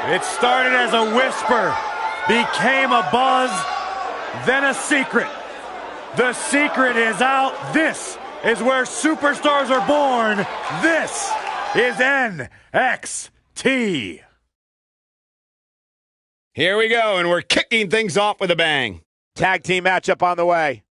It started as a whisper, became a buzz, then a secret. The secret is out. This is where superstars are born. This is NXT. Here we go, and we're kicking things off with a bang. Tag team matchup on the way.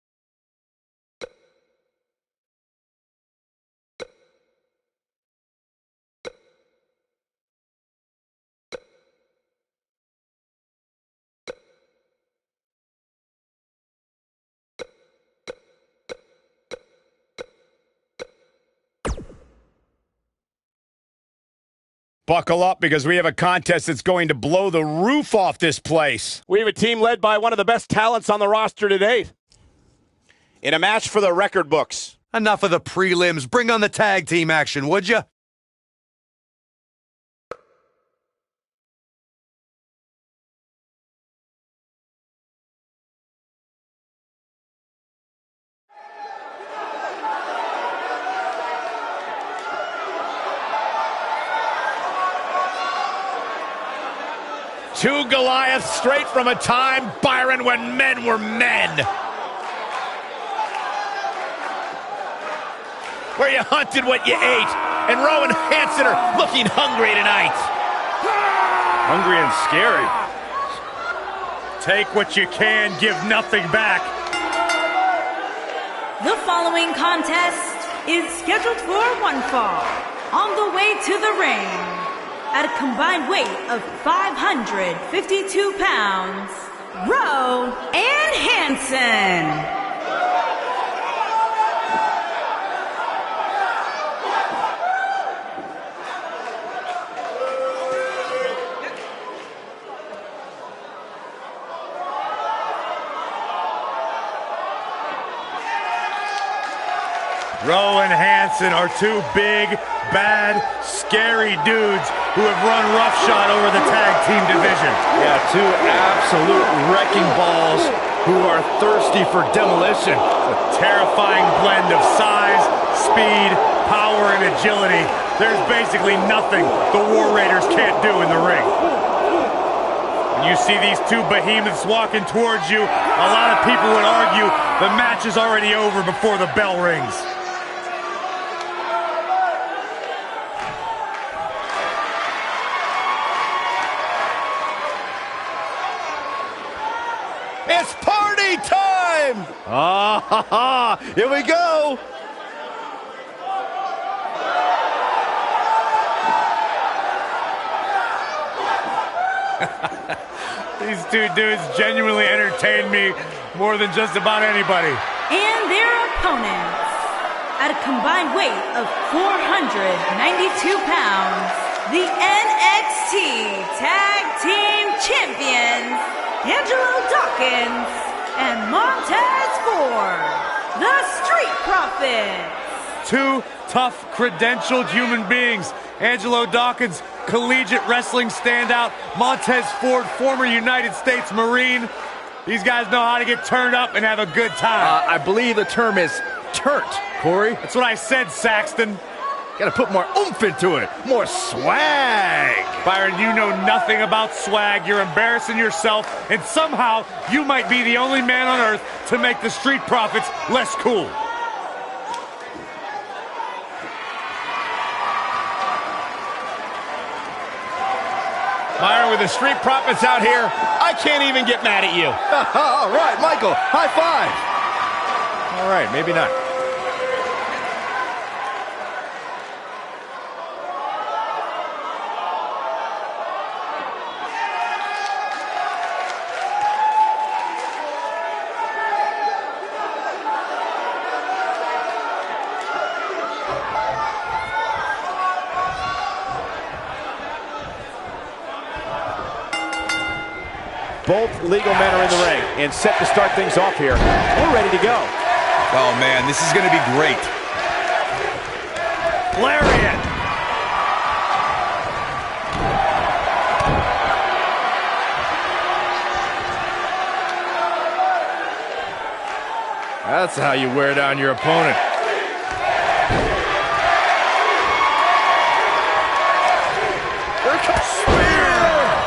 Buckle up, because we have a contest that's going to blow the roof off this place. We have a team led by one of the best talents on the roster to date. In a match for the record books. Enough of the prelims. Bring on the tag team action, would you? Two Goliaths straight from a time, Byron, when men were men. Where you hunted what you ate. And Rowan Hansen are looking hungry tonight. Hungry and scary. Take what you can, give nothing back. The following contest is scheduled for one fall. On the way to the ring, at a combined weight of 552 pounds, Rowan and Hansen. Rowan and Hansen are two big, bad, scary dudes who have run roughshod over the tag team division. Yeah, two absolute wrecking balls who are thirsty for demolition. A terrifying blend of size, speed, power, and agility. There's basically nothing the War Raiders can't do in the ring. When you see these two behemoths walking towards you, a lot of people would argue the match is already over before the bell rings. It's party time! Ah, ha, ha. Here we go. These two dudes genuinely entertain me more than just about anybody. And their opponents, at a combined weight of 492 pounds, the NXT Tag Team Champions, Angelo Dawkins and Montez Ford, the Street Profits. Two tough, credentialed human beings. Angelo Dawkins, collegiate wrestling standout. Montez Ford, former United States Marine. These guys know how to get turned up and have a good time. I believe the term is turnt, Corey. That's what I said, Saxton. Gotta put more oomph into it. More swag. Byron, you know nothing about swag. You're embarrassing yourself, and somehow you might be the only man on earth to make the Street Profits less cool. Byron, with the Street Profits out here, I can't even get mad at you. All right, Michael, high five. All right, maybe not. Both legal men are in the ring and set to start things off here. We're ready to go. Oh, man, this is going to be great. Lariat. That's how you wear down your opponent. Here comes Spear.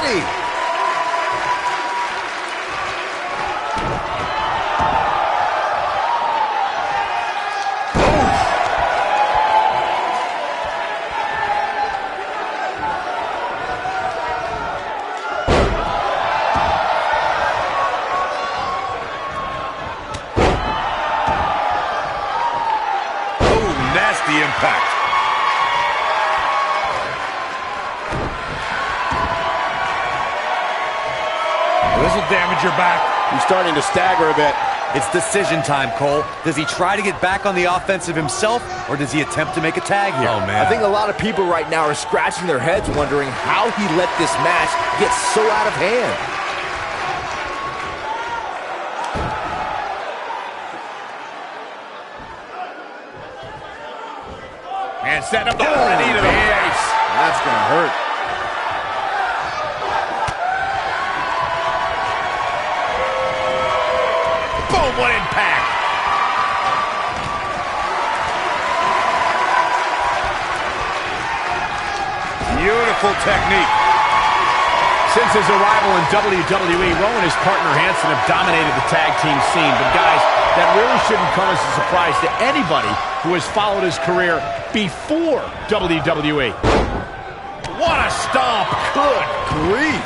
ready. Nasty impact. This will damage your back. He's starting to stagger a bit. It's decision time, Cole. Does he try to get back on the offensive himself, or does he attempt to make a tag here? Oh, man. I think a lot of people right now are scratching their heads wondering how he let this match get so out of hand. And setting up the knee to the face. That's going to hurt. Boom, what impact. Beautiful technique. Since his arrival in WWE, Rowan and his partner Hanson have dominated the tag team scene. But guys, that really shouldn't come as a surprise to anybody who has followed his career before WWE. What a stomp. Good grief.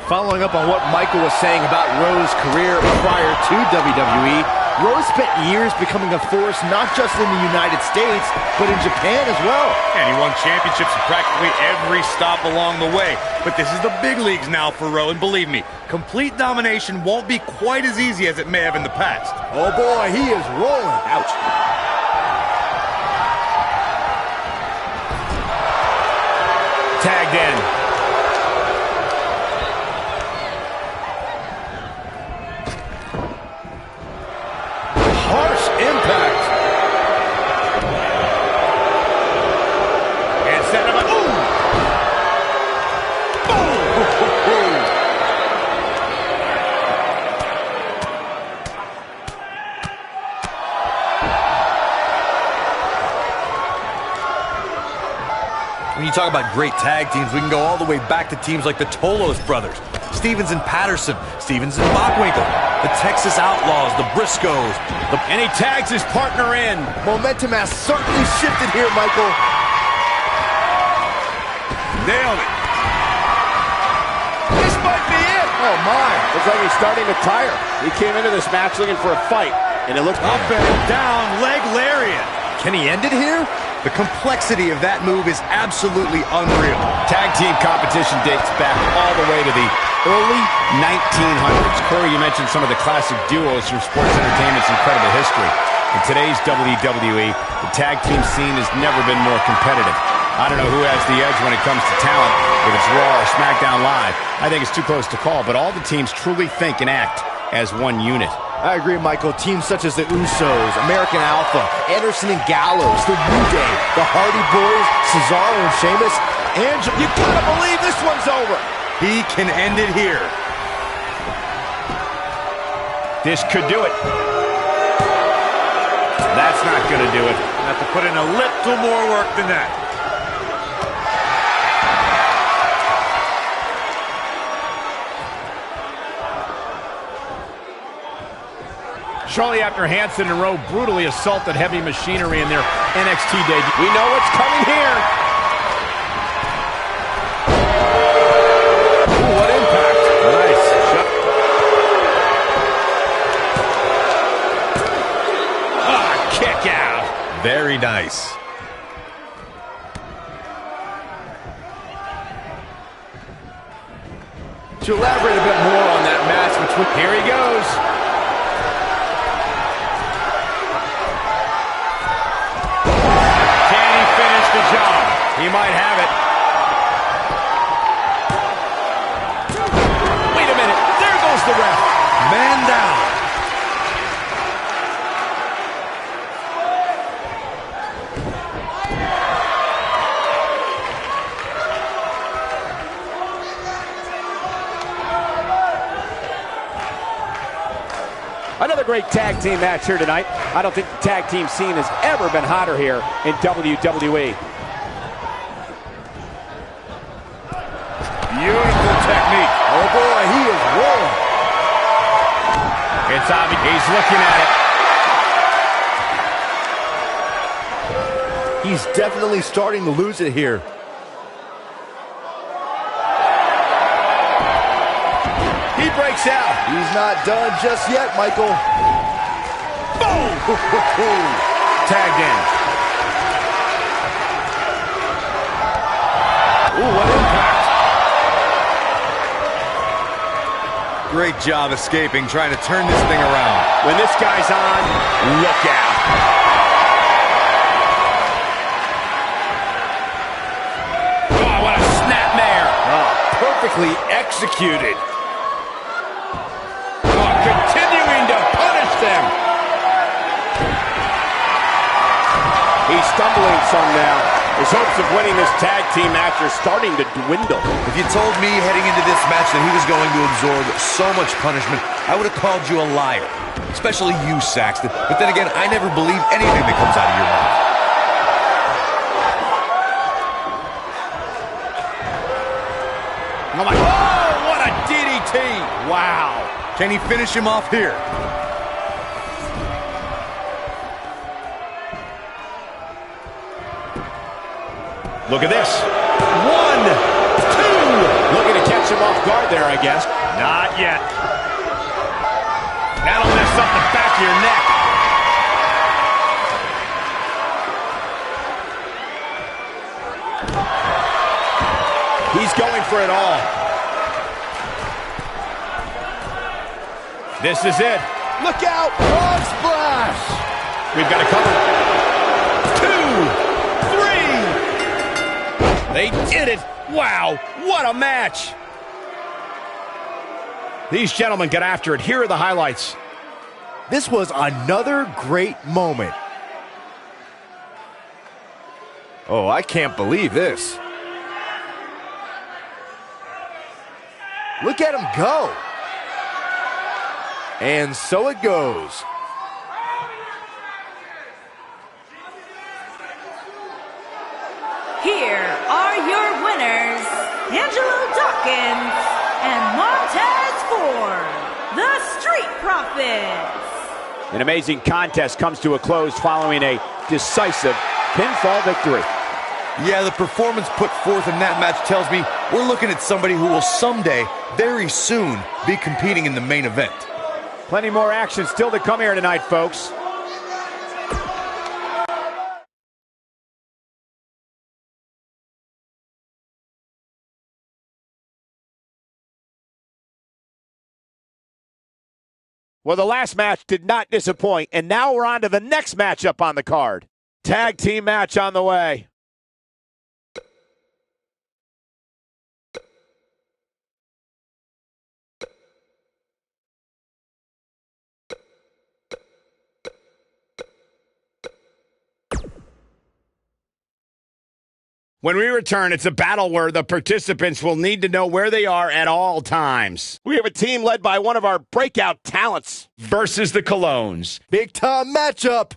Following up on what Michael was saying about Rowe's career prior to WWE, Rowe spent years becoming a force not just in the United States, but in Japan as well. And he won championships in practically every stop along the way. But this is the big leagues now for Rowe, and believe me, complete domination won't be quite as easy as it may have in the past. Oh boy, he is rolling. Ouch. Tagged in. Harsh impact. And set him up. Boom! When you talk about great tag teams, we can go all the way back to teams like the Tolos brothers, Stevens and Patterson, Stevens and Bockwinkel, the Texas Outlaws, the Briscoes. And he tags his partner in. Momentum has certainly shifted here, Michael. Nailed it. This might be it. Oh my, looks like he's starting to tire. He came into this match looking for a fight, and it looked Up and down, leg lariat. Can he end it here? The complexity of that move is absolutely unreal. Tag team competition dates back all the way to the early 1900s. Corey, you mentioned some of the classic duos from sports entertainment's incredible history. In today's WWE, the tag team scene has never been more competitive. I don't know who has the edge when it comes to talent, if it's Raw or SmackDown Live. I think it's too close to call, but all the teams truly think and act as one unit. I agree, Michael. Teams such as the Usos, American Alpha, Anderson and Gallows, the New Day, the Hardy Boys, Cesaro and Sheamus, and you gotta believe this one's over. He can end it here. This could do it. That's not going to do it. Have to put in a little more work than that. Shortly after Hanson and Rowe brutally assaulted Heavy Machinery in their NXT debut. We know what's coming here. Ooh, what impact. Nice. Kick out. Very nice. To elaborate a bit more on that match between... Here he goes. Can he finish the job? He might have it. Wait a minute. There goes the ref. Man down. Another great tag team match here tonight. I don't think the tag team scene has ever been hotter here in WWE. Beautiful technique. Oh boy, he is rolling. It's obvious. He's looking at it. He's definitely starting to lose it here. He breaks out. He's not done just yet, Michael. Boom! Tagged in. Ooh, what impact. Great job escaping, trying to turn this thing around. When this guy's on, look out. Oh, what a snapmare. Oh, perfectly executed. Continuing to punish them. He's stumbling some now. His hopes of winning this tag team match are starting to dwindle. If you told me heading into this match that he was going to absorb so much punishment, I would have called you a liar. Especially you, Saxton. But then again, I never believe anything that comes out of your mouth. Oh, my. Oh, what a DDT. Wow. Can he finish him off here? Look at this. 1, 2. Looking to catch him off guard there, I guess. Not yet. That'll mess up the back of your neck. He's going for it all. This is it. Look out, frog splash. We've got to cover. 2, 3. They did it. Wow, what a match. These gentlemen got after it. Here are the highlights. This was another great moment. Oh, I can't believe this. Look at him go. And so it goes. Here are your winners, Angelo Dawkins and Montez Ford, the Street Profits. An amazing contest comes to a close following a decisive pinfall victory. Yeah, the performance put forth in that match tells me we're looking at somebody who will someday, very soon, be competing in the main event. Plenty more action still to come here tonight, folks. Well, the last match did not disappoint, and now we're on to the next matchup on the card. Tag team match on the way. When we return, it's a battle where the participants will need to know where they are at all times. We have a team led by one of our breakout talents Versus the Colognes. Big time matchup.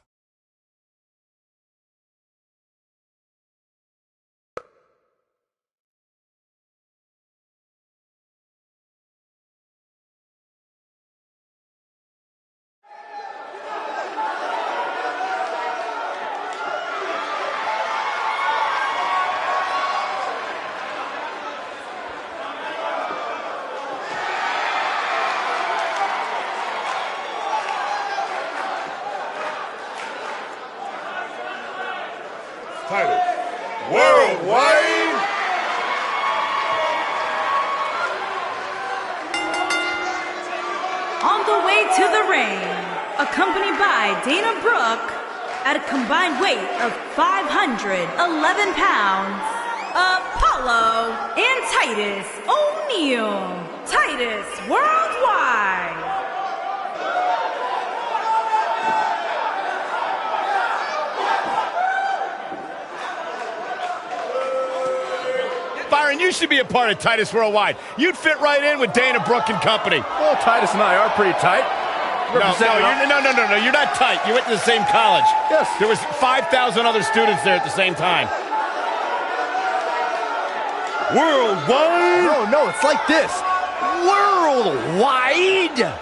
Title worldwide. On the way to the ring, accompanied by Dana Brooke, at a combined weight of 511 pounds, Apollo and Titus O'Neil. Titus Worldwide. Byron, you should be a part of Titus Worldwide. You'd fit right in with Dana Brooke and company. Well, Titus and I are pretty tight. No, you're not tight. You went to the same college. Yes. There was 5,000 other students there at the same time. Worldwide? No, it's like this. Worldwide?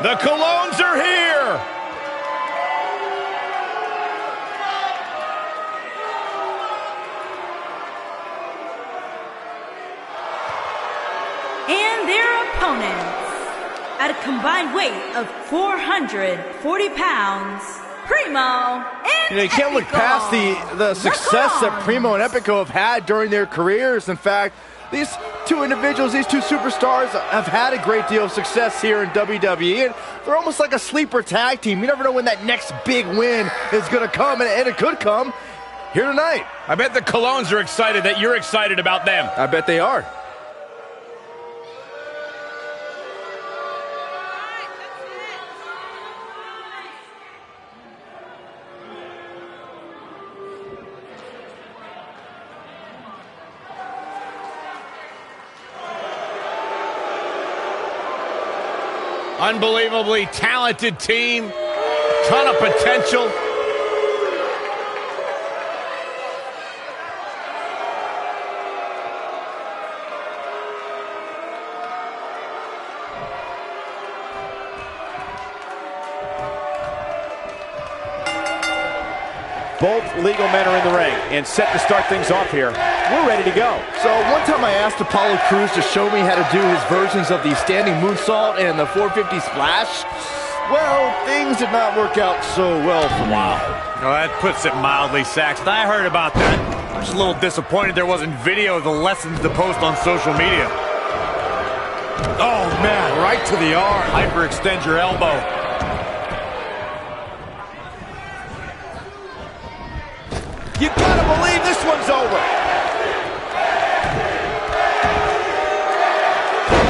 The Colognes are here! And their opponents, at a combined weight of 440 pounds, Primo and You can't look past the success that Colognes. Primo and Epico have had during their careers. In fact, these two individuals, these two superstars, have had a great deal of success here in WWE, and they're almost like a sleeper tag team. You never know when that next big win is going to come, and it could come here tonight. I bet the Colognes are excited that you're excited about them. I bet they are. Unbelievably talented team, ton of potential. Both legal men are in the ring and set to start things off here. We're ready to go. So one time I asked Apollo Crews to show me how to do his versions of the standing moonsault and the 450 splash. Well, things did not work out so well for me. Well, that puts it mildly, Saxton. I heard about that. I'm just a little disappointed there wasn't video of the lessons to post on social media. Oh, man, right to the arm. Hyperextend your elbow. You gotta believe this one's over.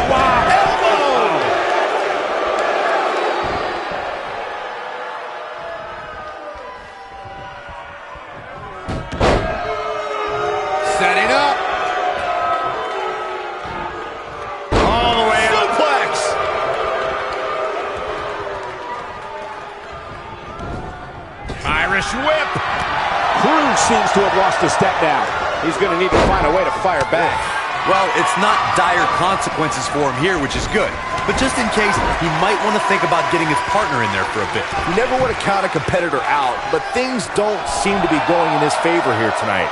Wow, elbow! Setting up. All the way up. Suplex! Irish whip. Crews seems to have lost a step now. He's going to need to find a way to fire back. Well, it's not dire consequences for him here, which is good. But just in case, he might want to think about getting his partner in there for a bit. You never want to count a competitor out, but things don't seem to be going in his favor here tonight.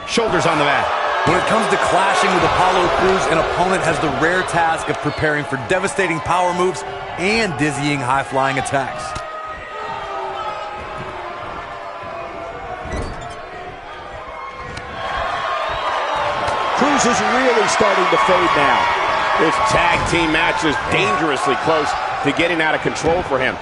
Shoulders on the mat. When it comes to clashing with Apollo Crews, an opponent has the rare task of preparing for devastating power moves and dizzying high-flying attacks. Crews is really starting to fade now. This tag team match is dangerously close to getting out of control for him.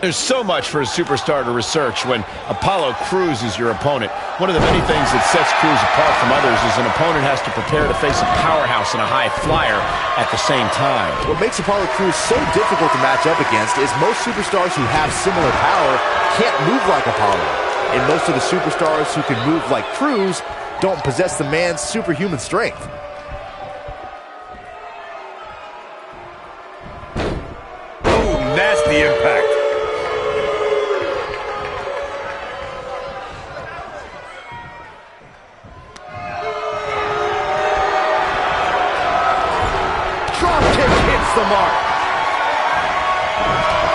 There's so much for a superstar to research when Apollo Crews is your opponent. One of the many things that sets Crews apart from others is an opponent has to prepare to face a powerhouse and a high flyer at the same time. What makes Apollo Crews so difficult to match up against is most superstars who have similar power can't move like Apollo. And most of the superstars who can move like Crews don't possess the man's superhuman strength. Boom, nasty impact. Dropkick hits the mark.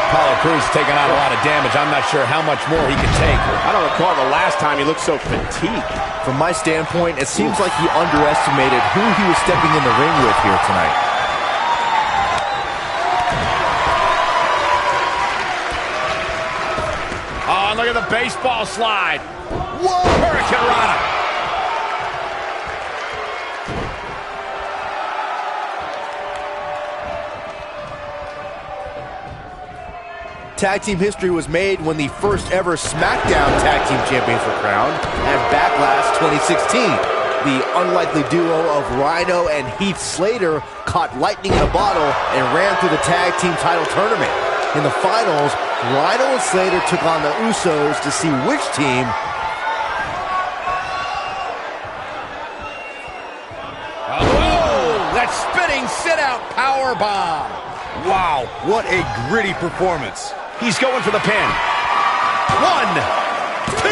Apollo Crews taking out a lot of damage. I'm not sure how much more he can take. I don't recall the last time he looked so fatigued. From my standpoint, it seems like he underestimated who he was stepping in the ring with here tonight. Oh, and look at the baseball slide. Whoa! Hurricane Rana. Tag team history was made when the first ever SmackDown Tag Team Champions were crowned at Backlash 2016. The unlikely duo of Rhino and Heath Slater caught lightning in a bottle and ran through the tag team title tournament. In the finals, Rhino and Slater took on the Usos to see which team That spinning sit-out powerbomb. Wow, what a gritty performance. He's going for the pin. 1, 2,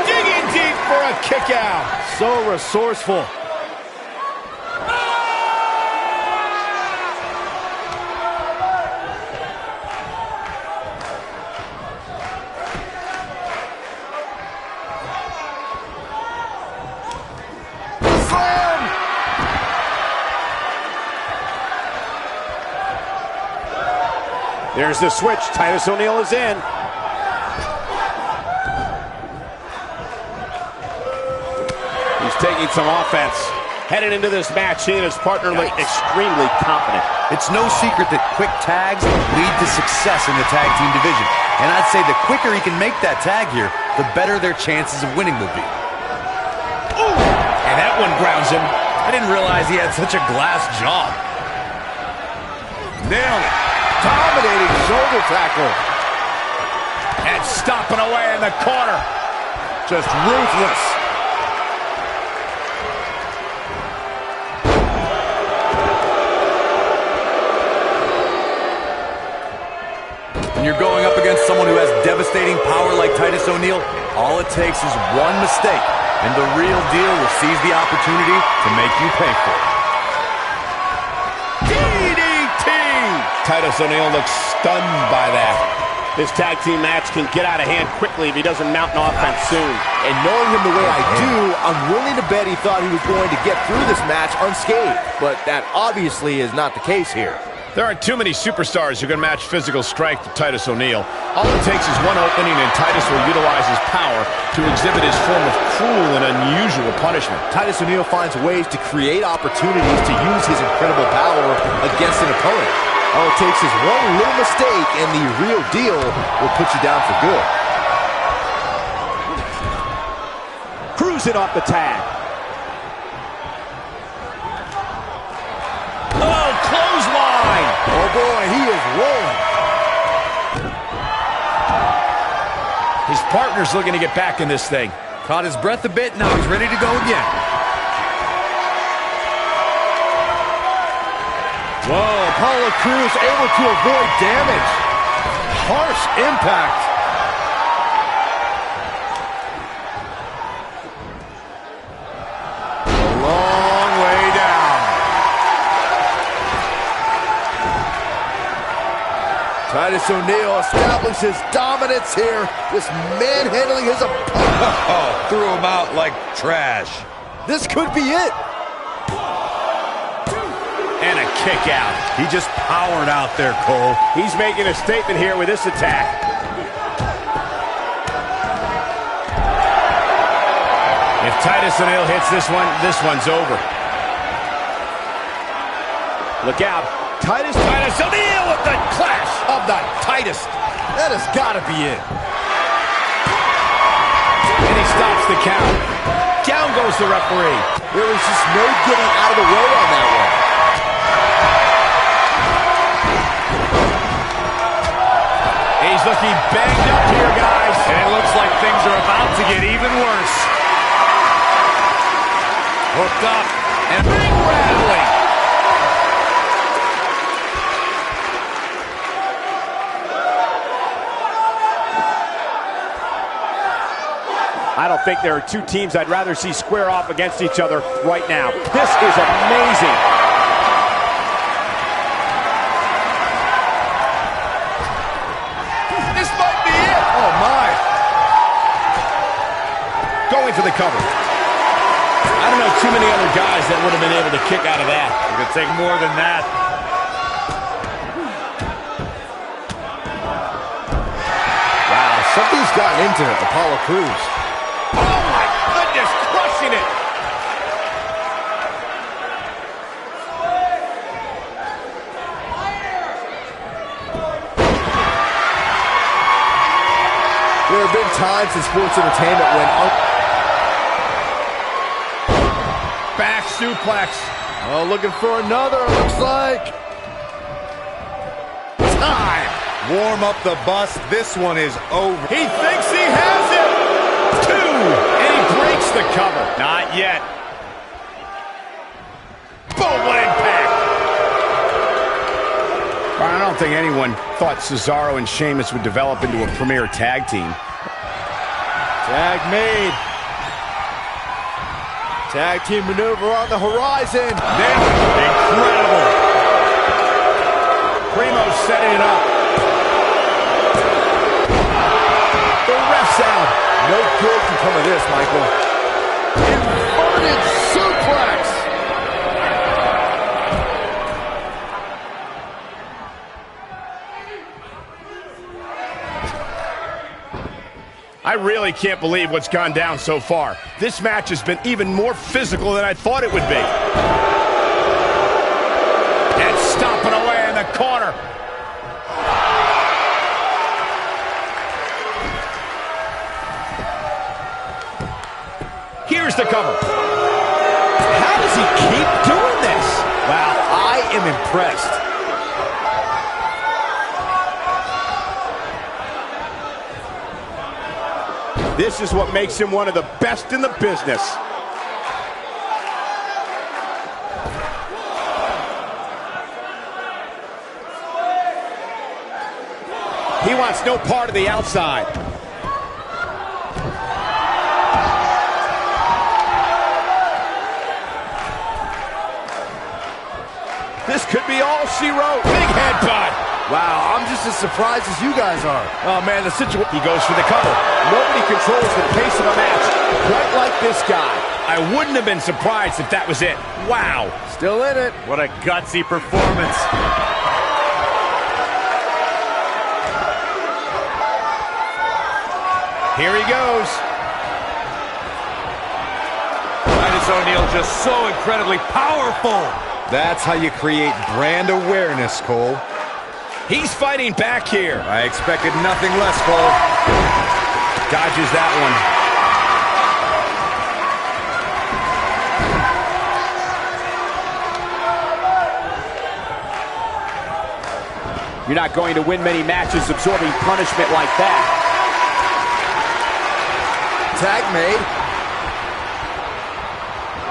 digging deep for a kick out. so resourceful. There's the switch. Titus O'Neil is in. He's taking some offense. Headed into this match, he and his partner look extremely confident. It's no secret that quick tags lead to success in the tag team division. And I'd say the quicker he can make that tag here, the better their chances of winning will be. Ooh! And that one grounds him. I didn't realize he had such a glass jaw. Nailed it. Dominating shoulder tackle. And stomping away in the corner. Just ruthless. When you're going up against someone who has devastating power like Titus O'Neil, all it takes is one mistake, and the real deal will seize the opportunity to make you pay for it. Titus O'Neil looks stunned by that. This tag team match can get out of hand quickly if he doesn't mount an offense soon. And knowing him the way I do, I'm willing to bet he thought he was going to get through this match unscathed. But that obviously is not the case here. There aren't too many superstars who can match physical strength to Titus O'Neil. All it takes is one opening, and Titus will utilize his power to exhibit his form of cruel and unusual punishment. Titus O'Neil finds ways to create opportunities to use his incredible power against an opponent. All it takes is one little mistake, and the real deal will put you down for good. Cruising off the tag. Oh, clothesline! Oh boy, he is rolling. His partner's looking to get back in this thing. Caught his breath a bit, now he's ready to go again. Whoa, Apollo Crews able to avoid damage. Harsh impact. A long way down. Titus O'Neil establishes dominance here, just manhandling his opponent. Oh, threw him out like trash. This could be it. And a kick out. He just powered out there, Cole. He's making a statement here with this attack. If Titus O'Neil hits this one's over. Look out. Titus O'Neil with the clash of the tightest. That has got to be it. And he stops the count. Down goes the referee. There was just no getting out of the way on that one. He's looking banged up here, guys. And it looks like things are about to get even worse. Hooked up and ring rattling. I don't think there are two teams I'd rather see square off against each other right now. This is amazing. This might be it. Oh, my. Going for the cover. I don't know too many other guys that would have been able to kick out of that. It could take more than that. Wow, something's gotten into Apollo Crews. Oh, my goodness, crushing it. There have been times in sports entertainment when suplex. Oh, looking for another, it looks like. Time. Warm up the bus. This one is over. He thinks he has it. 2. And he breaks the cover. Not yet. Boom, what impact. I don't think anyone thought Cesaro and Sheamus would develop into a premier tag team. Tag made. Tag team maneuver on the horizon. Incredible. Primo's setting it up. The ref's out. No good can come of this, Michael. Inverted suplex. I really can't believe what's gone down so far. This match has been even more physical than I thought it would be. And stomping away in the corner. Here's the cover. How does he keep doing this? Wow, I am impressed. This is what makes him one of the best in the business. He wants no part of the outside. This could be all she wrote. Big headbutt. Wow, I'm just as surprised as you guys are. Oh, man, the situation... He goes for the cover. Nobody controls the pace of a match quite like this guy. I wouldn't have been surprised if that was it. Wow. Still in it. What a gutsy performance. Here he goes. Titus O'Neil just so incredibly powerful. That's how you create brand awareness, Cole. He's fighting back here. I expected nothing less, Cole. Dodges that one. You're not going to win many matches absorbing punishment like that. Tag made.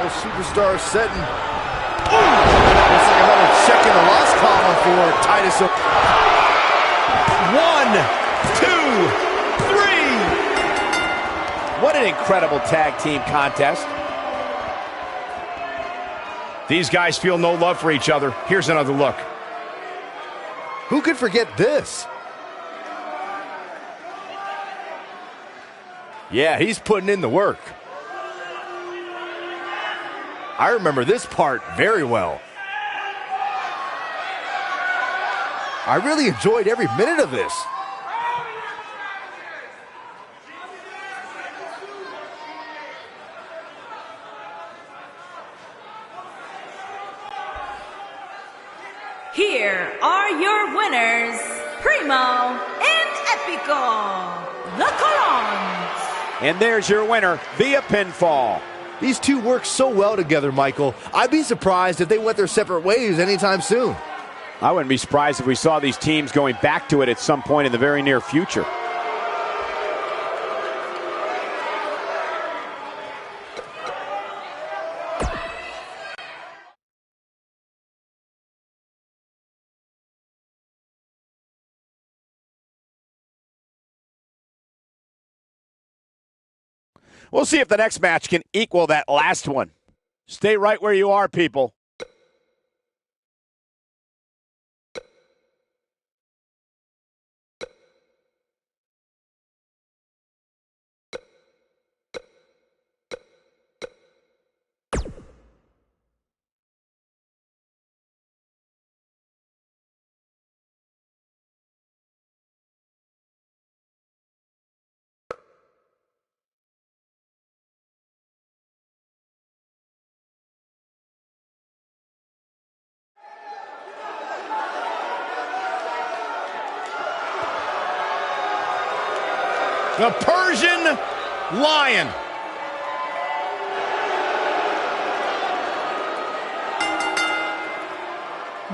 The superstar setting. Looks like another check in the loss column for Titus. 1, 2, 3. What an incredible tag team contest. These guys feel no love for each other. Here's another look. Who could forget this? Yeah, he's putting in the work. I remember this part very well. I really enjoyed every minute of this. Here are your winners, Primo and Epico, the Corons. And there's your winner via pinfall. These two work so well together, Michael. I'd be surprised if they went their separate ways anytime soon. I wouldn't be surprised if we saw these teams going back to it at some point in the very near future. We'll see if the next match can equal that last one. Stay right where you are, people. The Persian Lion.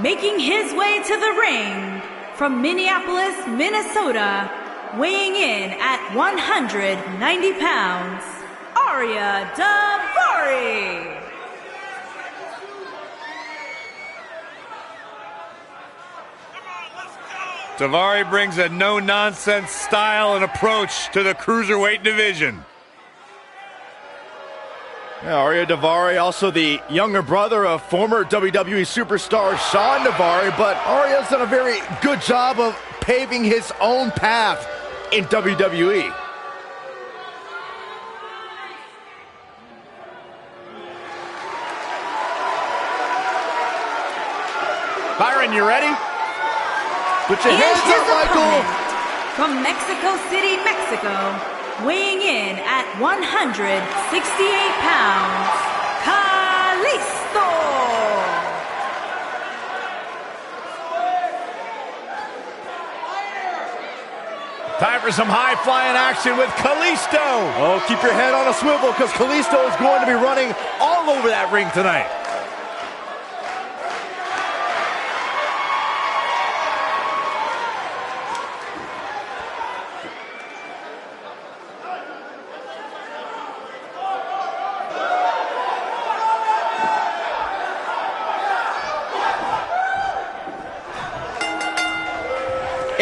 Making his way to the ring from Minneapolis, Minnesota, weighing in at 190 pounds, Arya Daivari. Daivari brings a no-nonsense style and approach to the cruiserweight division. Yeah, Arya Daivari, also the younger brother of former WWE superstar Shawn Daivari, but Arya's done a very good job of paving his own path in WWE. Byron, you ready? Put your hands up, Michael! From Mexico City, Mexico, weighing in at 168 pounds, Kalisto! Time for some high-flying action with Kalisto. Oh, keep your head on a swivel because Kalisto is going to be running all over that ring tonight.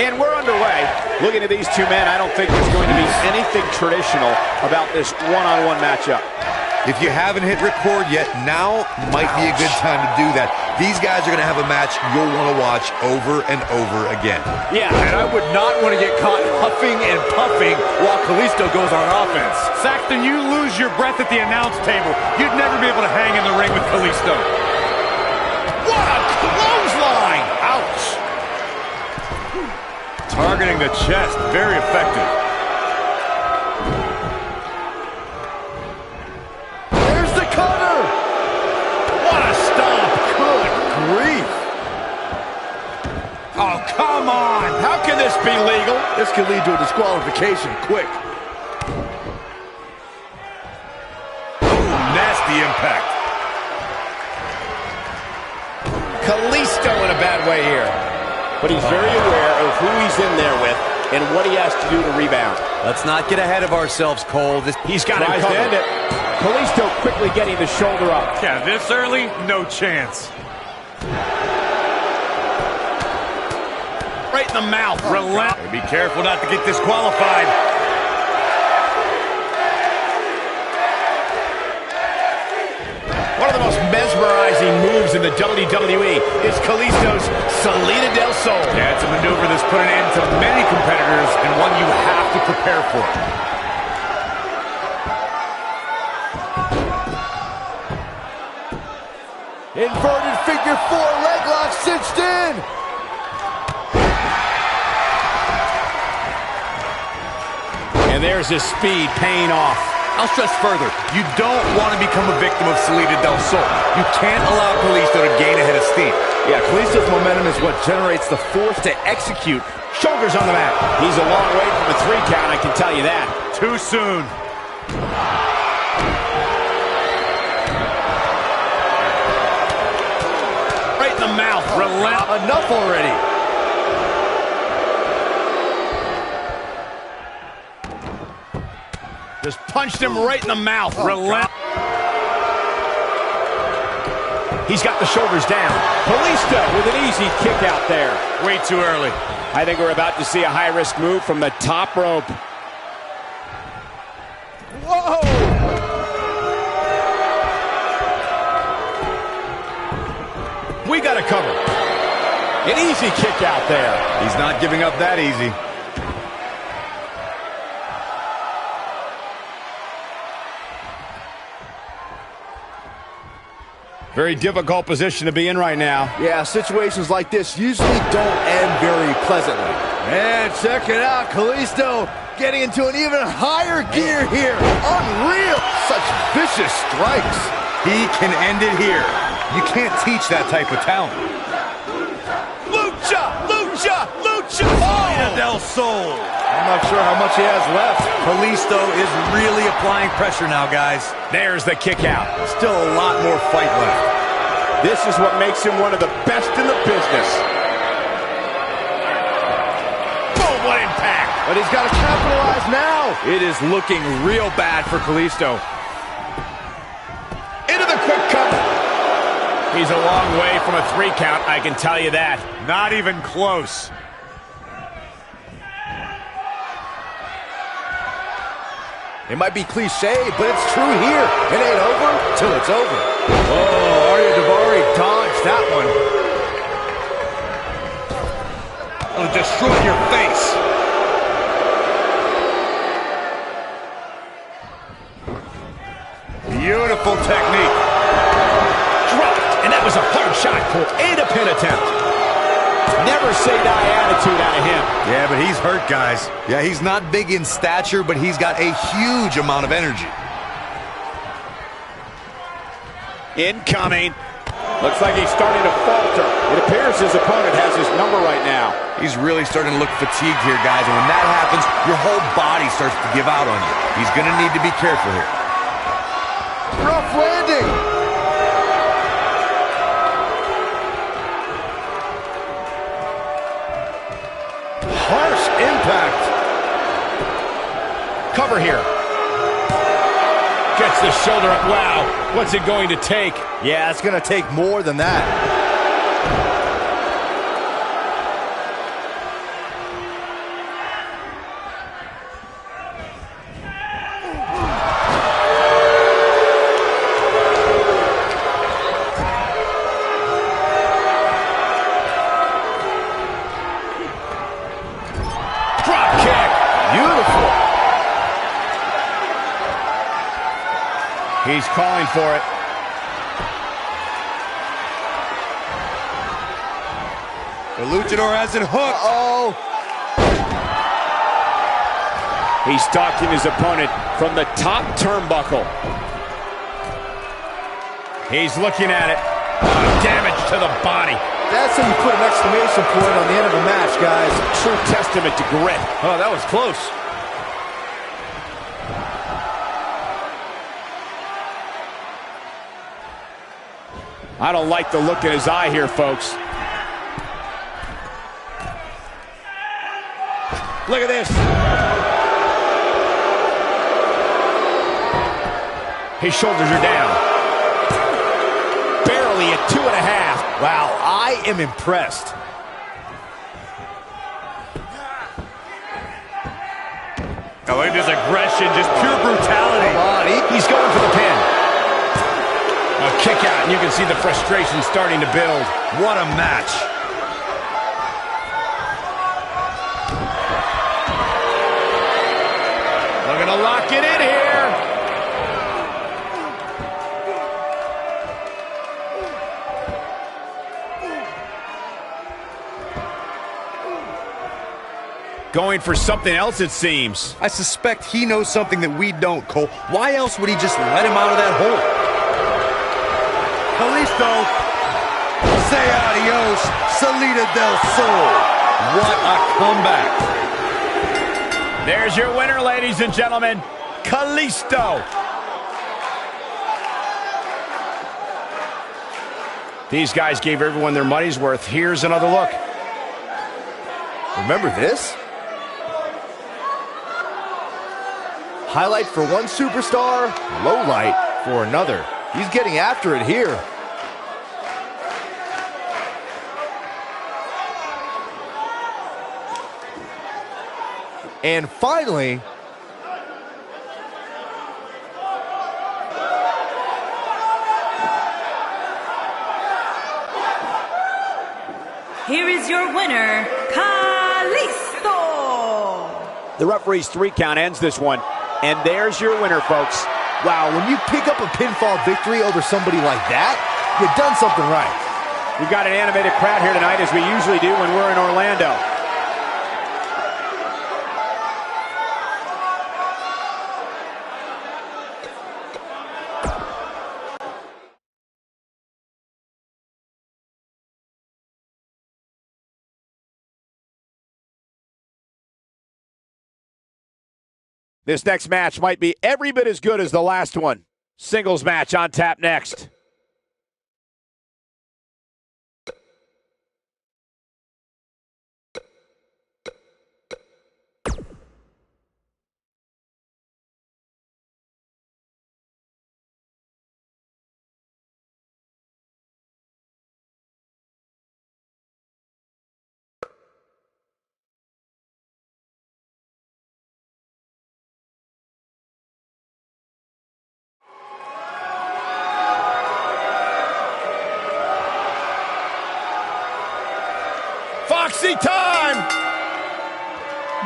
And we're underway. Looking at these two men, I don't think there's going to be anything traditional about this one-on-one matchup. If you haven't hit record yet, now might be a good time to do that. These guys are going to have a match you'll want to watch over and over again. Yeah, and I would not want to get caught huffing and puffing while Kalisto goes on offense. Saxton, you lose your breath at the announce table. You'd never be able to hang in the ring with Kalisto. What a clothesline! Ouch! Targeting the chest, very effective. There's the cutter! What a stomp! Good grief! Oh, come on! How can this be legal? This could lead to a disqualification quick. Ooh, nasty impact. Kalisto in a bad way here. But he's very aware of who he's in there with and what he has to do to rebound. Let's not get ahead of ourselves, Cole. He's got him Tries to end covered. it. Kalisto quickly getting the shoulder up. Yeah, this early, no chance. Right in the mouth. Relent. Be careful not to get disqualified. One of the most mesmerizing moves in the WWE is Kalisto's Salida del Sol. Yeah, it's a maneuver that's put an end to many competitors and one you have to prepare for. Inverted figure four, leg lock cinched in. And there's his speed paying off. I'll stress further, you don't want to become a victim of Salida del Sol. You can't allow Kalisto to gain a head of steam. Yeah, Kalisto's momentum is what generates the force to execute. Shoulders on the mat. He's a long way from a 3 count, I can tell you that. Too soon. Right in the mouth. Relent. Enough already. Just punched him right in the mouth. Relent. He's got the shoulders down. Kalisto with an easy kick out there. Way too early. I think we're about to see a high-risk move from the top rope. Whoa! We got to cover. An easy kick out there. He's not giving up that easy. Very difficult position to be in right now. Yeah, situations like this usually don't end very pleasantly. And check it out, Kalisto getting into an even higher gear here. Unreal! Such vicious strikes. He can end it here. You can't teach that type of talent. Lucha! Lucha! Lucha! Salida del Sol. I'm not sure how much he has left. Kalisto is really applying pressure now, guys. There's the kick out. Still a lot more fight left. This is what makes him one of the best in the business. Boom, what impact. But he's got to capitalize now. It is looking real bad for Kalisto. Into the quick cover. He's a long way from a 3 count, I can tell you that. Not even close. It might be cliche, but it's true here. It ain't over till it's over. Oh, Arya Daivari dodged that one. It'll destroy your face. Beautiful technique. Dropped, and that was a hard shot. And a pin attempt. Never say die attitude out of him. Yeah, but he's hurt, guys. Yeah, he's not big in stature, but he's got a huge amount of energy. Incoming. Looks like he's starting to falter. It appears his opponent has his number right now. He's really starting to look fatigued here, guys, and when that happens, your whole body starts to give out on you. He's going to need to be careful here. Rough landing. Harsh impact. Cover here. Gets the shoulder up. Wow, what's it going to take? Yeah, it's going to take more than that. Drop kick. Beautiful. He's calling for it. The luchador has it hooked. Oh, He's stalking his opponent from the top turnbuckle. He's looking at it. Damage to the body. that's how you put an exclamation point on the end of a match, guys. True testament to grit. Oh, that was close. I don't like the look in his eye here, folks. Look at this. His shoulders are down. Barely at 2.5. Wow, I am impressed. I like this aggression, just pure brutality. Come on, He's going for the pin. A kick out, and you can see the frustration starting to build. What a match. Looking to lock it in here. Going for something else, it seems. I suspect he knows something that we don't, Cole. Why else would he just let him out of that hole? Kalisto, say adios, Salida del Sol. What a comeback. There's your winner, ladies and gentlemen, Kalisto. These guys gave everyone their money's worth. Here's another look. remember this? Highlight for one superstar, low light for another. He's getting after it here. And finally, here is your winner, Kalisto. The referee's 3 count ends this one. And there's your winner, folks. wow, when you pick up a pinfall victory over somebody like that, you've done something right. We've got an animated crowd here tonight, as we usually do when we're in Orlando. This next match might be every bit as good as the last one. Singles match on tap next. Foxy time!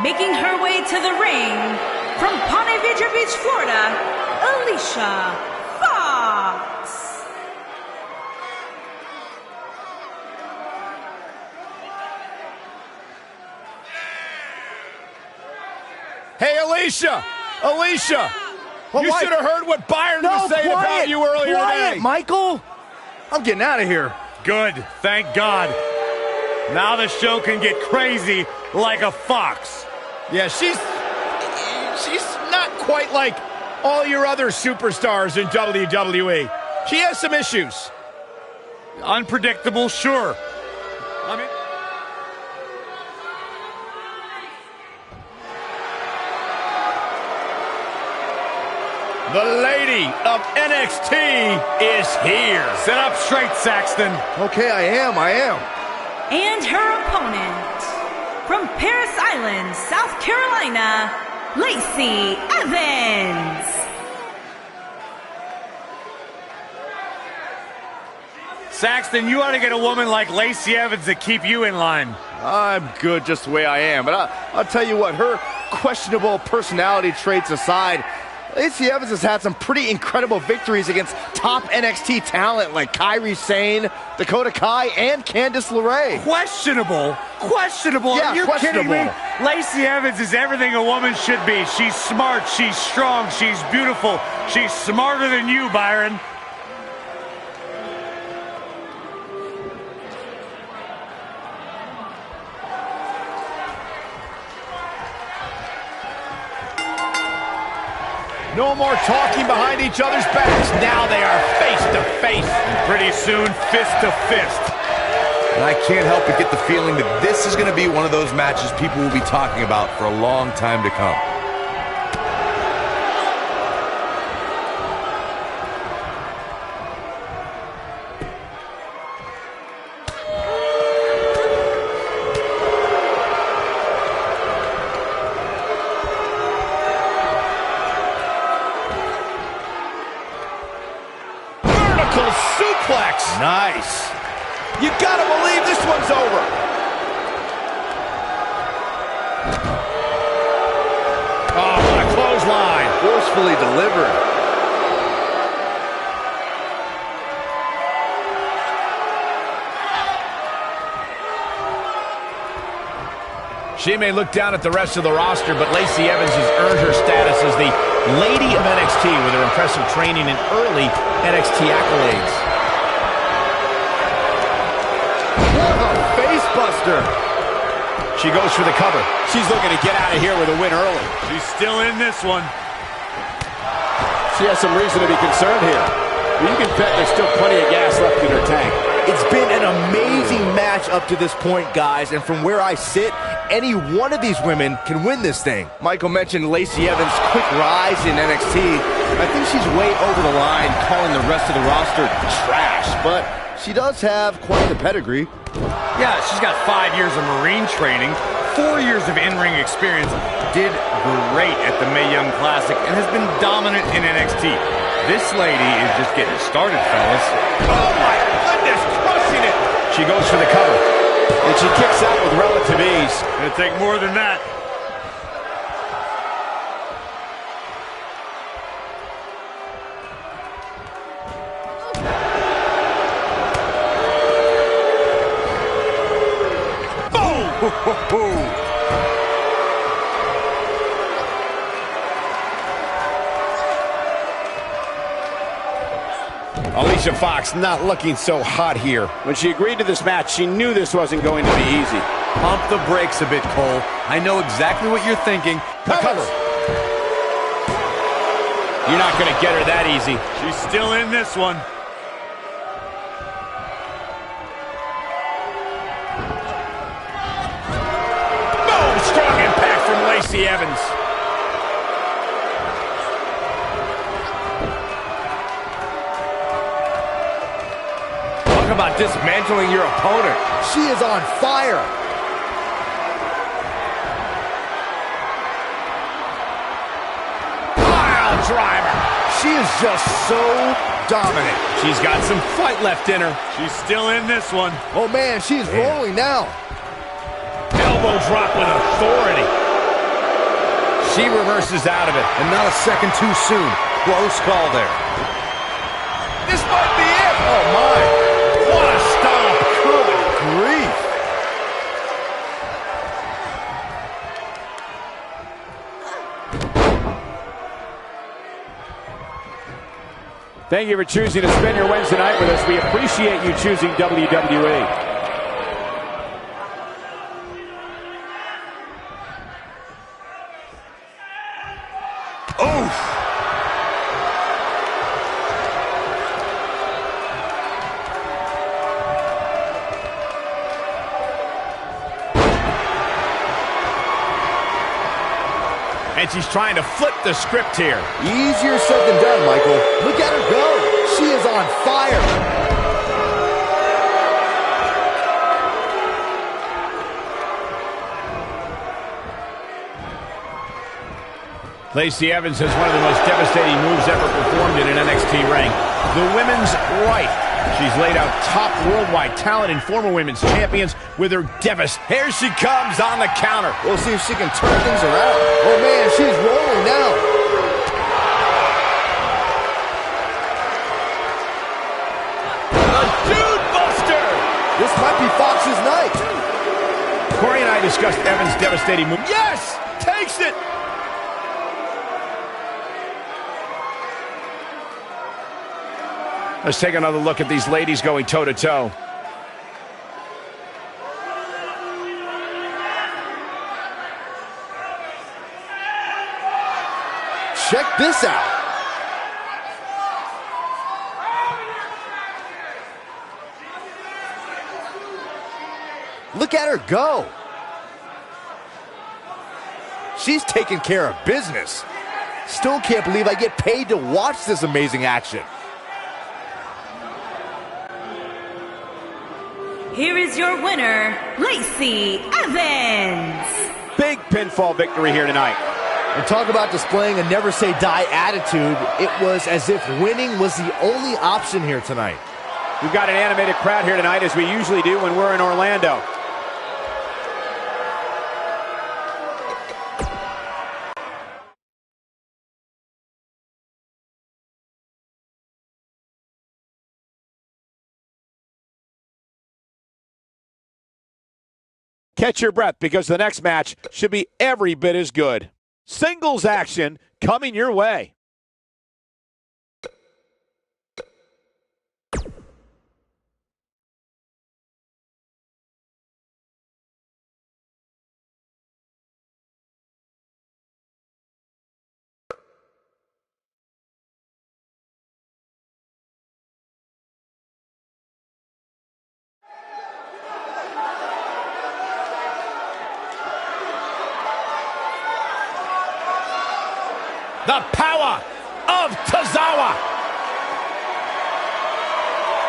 Making her way to the ring from Ponte Vedra Beach, Florida, Alicia Fox. Hey, Alicia! Alicia! Well, you should have heard what Byron was saying about you earlier today. Michael! I'm getting out of here. Good, thank God. Now the show can get crazy like a fox. Yeah, she's not quite like all your other superstars in WWE. She has some issues. Unpredictable, sure. I mean, the lady of NXT is here. Sit up straight, Saxton. Okay, I am. And her opponent, from Paris Island, South Carolina, Lacey Evans. Saxton, you ought to get a woman like Lacey Evans to keep you in line. I'm good just the way I am. But I'll tell you what, her questionable personality traits aside, Lacey Evans has had some pretty incredible victories against top NXT talent like Kairi Sane, Dakota Kai, and Candice LeRae. Questionable? Yeah, Are you kidding me? questionable. Lacey Evans is everything a woman should be. She's smart, she's strong, she's beautiful. She's smarter than you, Byron. No more talking behind each other's backs. Now they are face to face. Pretty soon, fist to fist. And I can't help but get the feeling that this is going to be one of those matches people will be talking about for a long time to come. Vertical suplex. Nice. You gotta believe this one's over. Oh, what a clothesline. Forcefully delivered. She may look down at the rest of the roster, but Lacey Evans has earned her status as the Lady of NXT with her impressive training and early NXT accolades. What a face buster. She goes for the cover. She's looking to get out of here with a win early. She's still in this one. She has some reason to be concerned here. But you can bet there's still plenty of gas left in her tank. It's been an amazing match up to this point, guys, and from where I sit, any one of these women can win this thing. Michael mentioned Lacey Evans' quick rise in NXT. I think she's way over the line calling the rest of the roster trash, but she does have quite the pedigree. Yeah, she's got 5 years of Marine training, 4 years of in-ring experience, did great at the Mae Young Classic, and has been dominant in NXT. This lady is just getting started, fellas. Oh my goodness, crushing it. She goes for the cover. And she kicks out with relative ease. It'll take more than that. Boom! Alicia Fox not looking so hot here. When she agreed to this match, she knew this wasn't going to be easy. Pump the brakes a bit, Cole. I know exactly what you're thinking. The cover. You're not going to get her that easy. She's still in this one. Boom! Strong impact from Lacey Evans. Talk about dismantling your opponent. She is on fire. Pile driver. She is just so dominant. She's got some fight left in her. She's still in this one. Oh man, she is rolling now. elbow drop with authority. She reverses out of it. And not a second too soon. Close call there. This might be it. Oh, my. What a stomp. Good grief. Thank you for choosing to spend your Wednesday night with us. We appreciate you choosing WWE. And she's trying to flip the script here. Easier said than done, Michael. Look at her go. She is on fire. Lacey Evans has one of the most devastating moves ever performed in an NXT ring. The women's right. She's laid out top worldwide talent and former women's champions with her Here she comes on the counter. We'll see if she can turn things around. Oh, man, she's rolling now. A dude buster! This might be Fox's night. Corey and I discussed Evans' devastating move. Yes! Takes it! Let's take another look at these ladies going toe-to-toe. Check this out. Look at her go. She's taking care of business. Still can't believe I get paid to watch this amazing action. Here is your winner, Lacey Evans. Big pinfall victory here tonight. And talk about displaying a never-say-die attitude. It was as if winning was the only option here tonight. We've got an animated crowd here tonight, as we usually do when we're in Orlando. Catch your breath, because the next match should be every bit as good. Singles action coming your way. The power of Tozawa.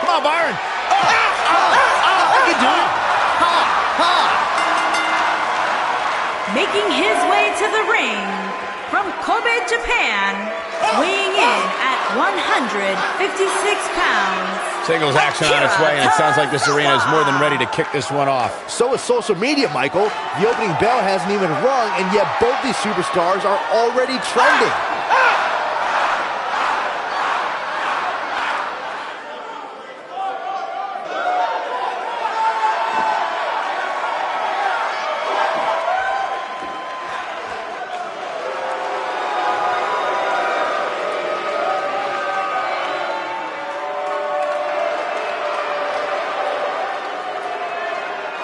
Come on, Byron. I can do it. Ha, ha. Making his way to the ring from Kobe, Japan, weighing in at 156 pounds. Singles action on its way, and it sounds like this arena is more than ready to kick this one off. So is social media, Michael. The opening bell hasn't even rung, and yet both these superstars are already trending.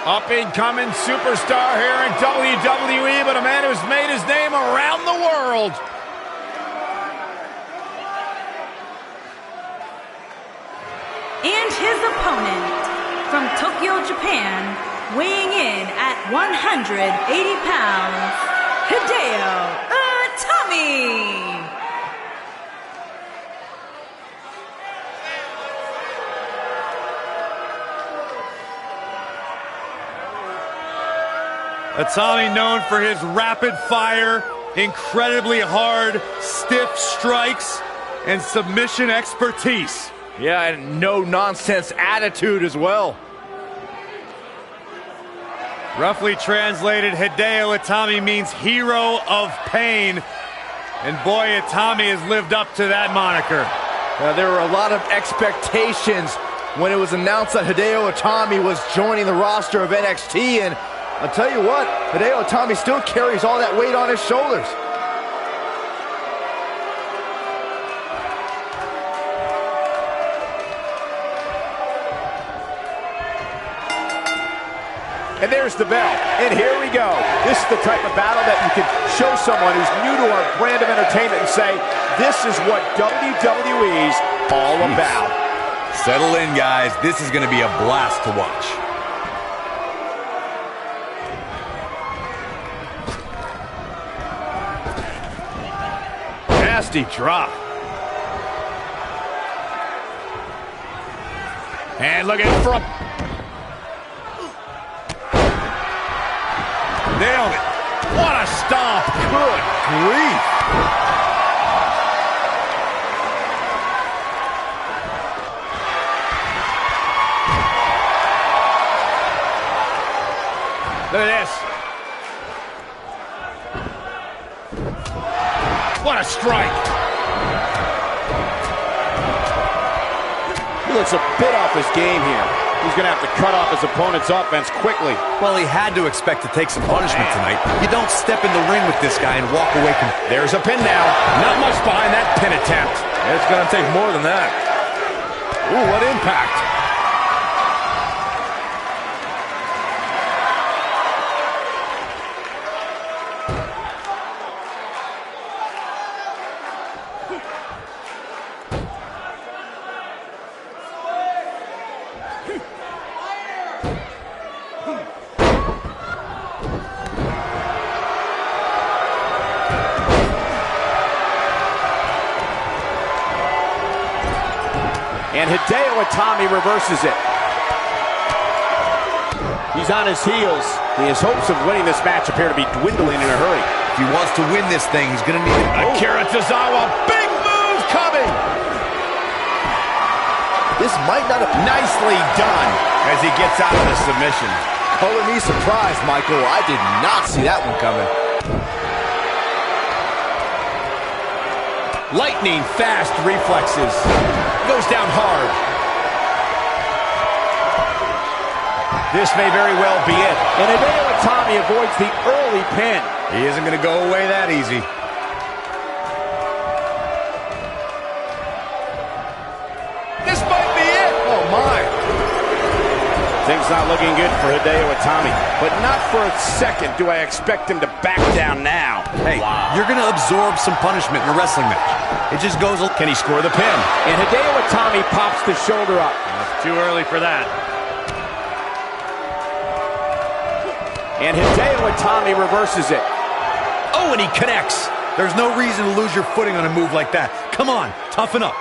Up-and-coming superstar here in WWE, but a man who's made his name around the world. And his opponent from Tokyo, Japan, weighing in at 180 pounds, Hideo Itami. Itami known for his rapid fire, incredibly hard, stiff strikes, and submission expertise. Yeah, and no-nonsense attitude as well. Roughly translated, Hideo Itami means hero of pain. And boy, Itami has lived up to that moniker. There were a lot of expectations when it was announced that Hideo Itami was joining the roster of NXT, and I'll tell you what, Hideo Itami still carries all that weight on his shoulders. And there's the bell, and here we go. This is the type of battle that you can show someone who's new to our brand of entertainment and say, this is what WWE's all about. Settle in, guys. This is going to be a blast to watch. Nasty drop. And looking for a... Nailed it. What a stomp. Good grief. Look at this. What a strike. He looks a bit off his game here. He's going to have to cut off his opponent's offense quickly. Well, he had to expect to take some punishment tonight. You don't step in the ring with this guy and walk away from... There's a pin now. Not much behind that pin attempt. It's going to take more than that. Ooh, what impact. And Hideo Itami reverses it. He's on his heels. His hopes of winning this match appear to be dwindling in a hurry. If he wants to win this thing, he's going to need it. Akira Tozawa, big move coming. This might not have... Nicely done as he gets out of the submission. Color me surprised, Michael. I did not see that one coming. Lightning fast reflexes. Goes down hard. This may very well be it. And Hideo Itami avoids the early pin. He isn't going to go away that easy. This might be it. Oh, my. Things not looking good for Hideo Itami. But not for a second do I expect him to back down now. Hey, you're going to absorb some punishment in a wrestling match. It just goes... Can he score the pin? And Hideo Itami pops the shoulder up. It's too early for that. And Hideo Itami reverses it. Oh, and he connects. There's no reason to lose your footing on a move like that. Come on, toughen up.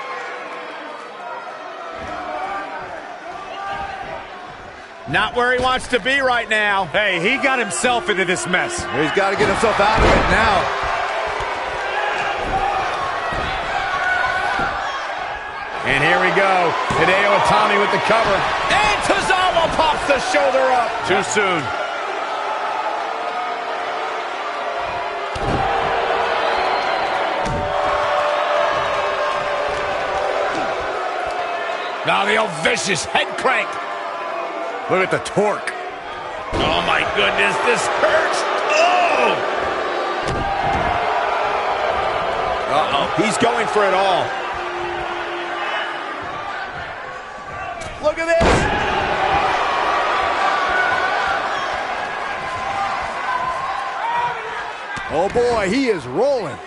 Not where he wants to be right now. Hey, he got himself into this mess. He's got to get himself out of it now. And here we go. Hideo Itami with the cover. And Tozawa pops the shoulder up. Too soon. Now the old vicious head crank. Look at the torque. Oh my goodness, this hurts. Oh! Uh-oh. He's going for it all. Look at this. Oh, boy, he is rolling.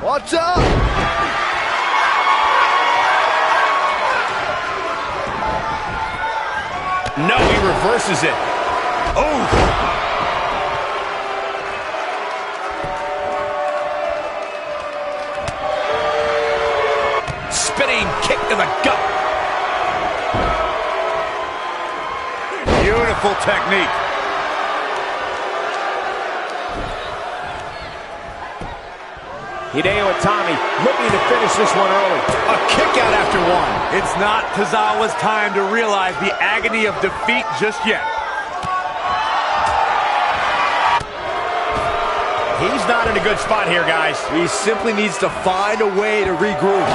Watch out! No, he reverses it. Oh! Spinning kick to the gut. Beautiful technique. Hideo Itami looking to finish this one early. A kick out after one. It's not Tozawa's time to realize the agony of defeat just yet. He's not in a good spot here, guys. He simply needs to find a way to regroup.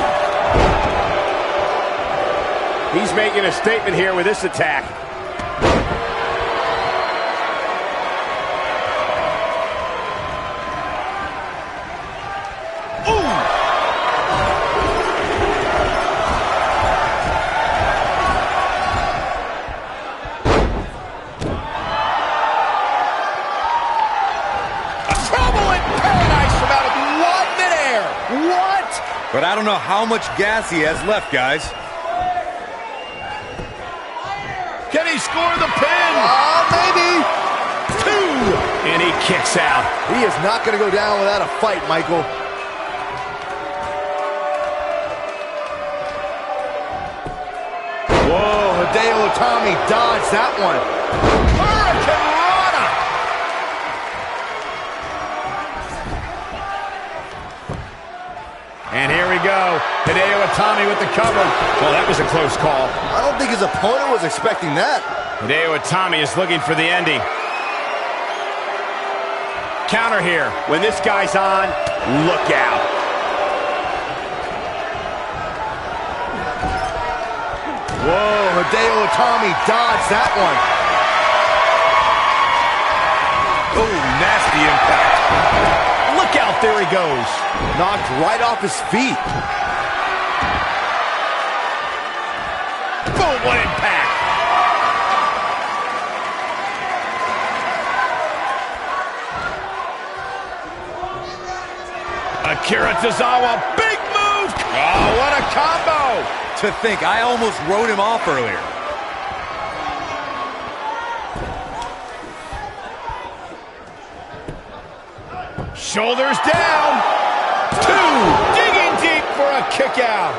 He's making a statement here with this attack. But I don't know how much gas he has left, guys. Can he score the pin? Maybe. 2. And he kicks out. He is not going to go down without a fight, Michael. Whoa, Hideo Itami dodged that one. Hurricane Rana! And here we go. Hideo Itami with the cover. Well, that was a close call. I don't think his opponent was expecting that. Hideo Itami is looking for the ending. Counter here. When this guy's on, look out. Whoa, Hideo Itami dodged that one. Oh, nasty impact. Look out, there he goes. Knocked right off his feet. Boom, what impact. Akira Tozawa, big move. Oh, what a combo. To think, I almost wrote him off earlier. Shoulders down. 2. Digging deep for a kick out.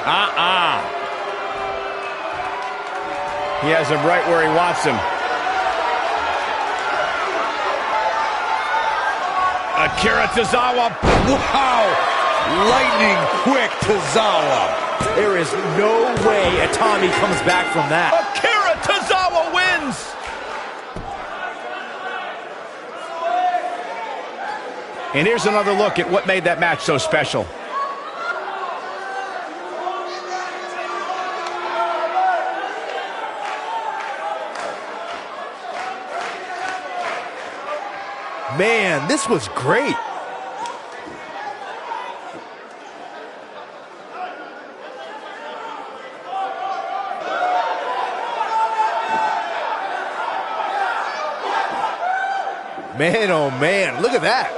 He has him right where he wants him. Akira Tozawa. Wow! Lightning quick Tozawa. There is no way Itami comes back from that. Akira Tozawa wins. And here's another look at what made that match so special. Man, this was great. Man, oh man, look at that.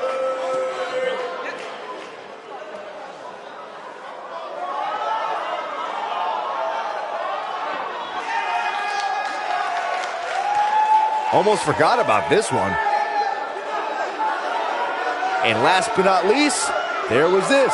Almost forgot about this one. And last but not least, there was this.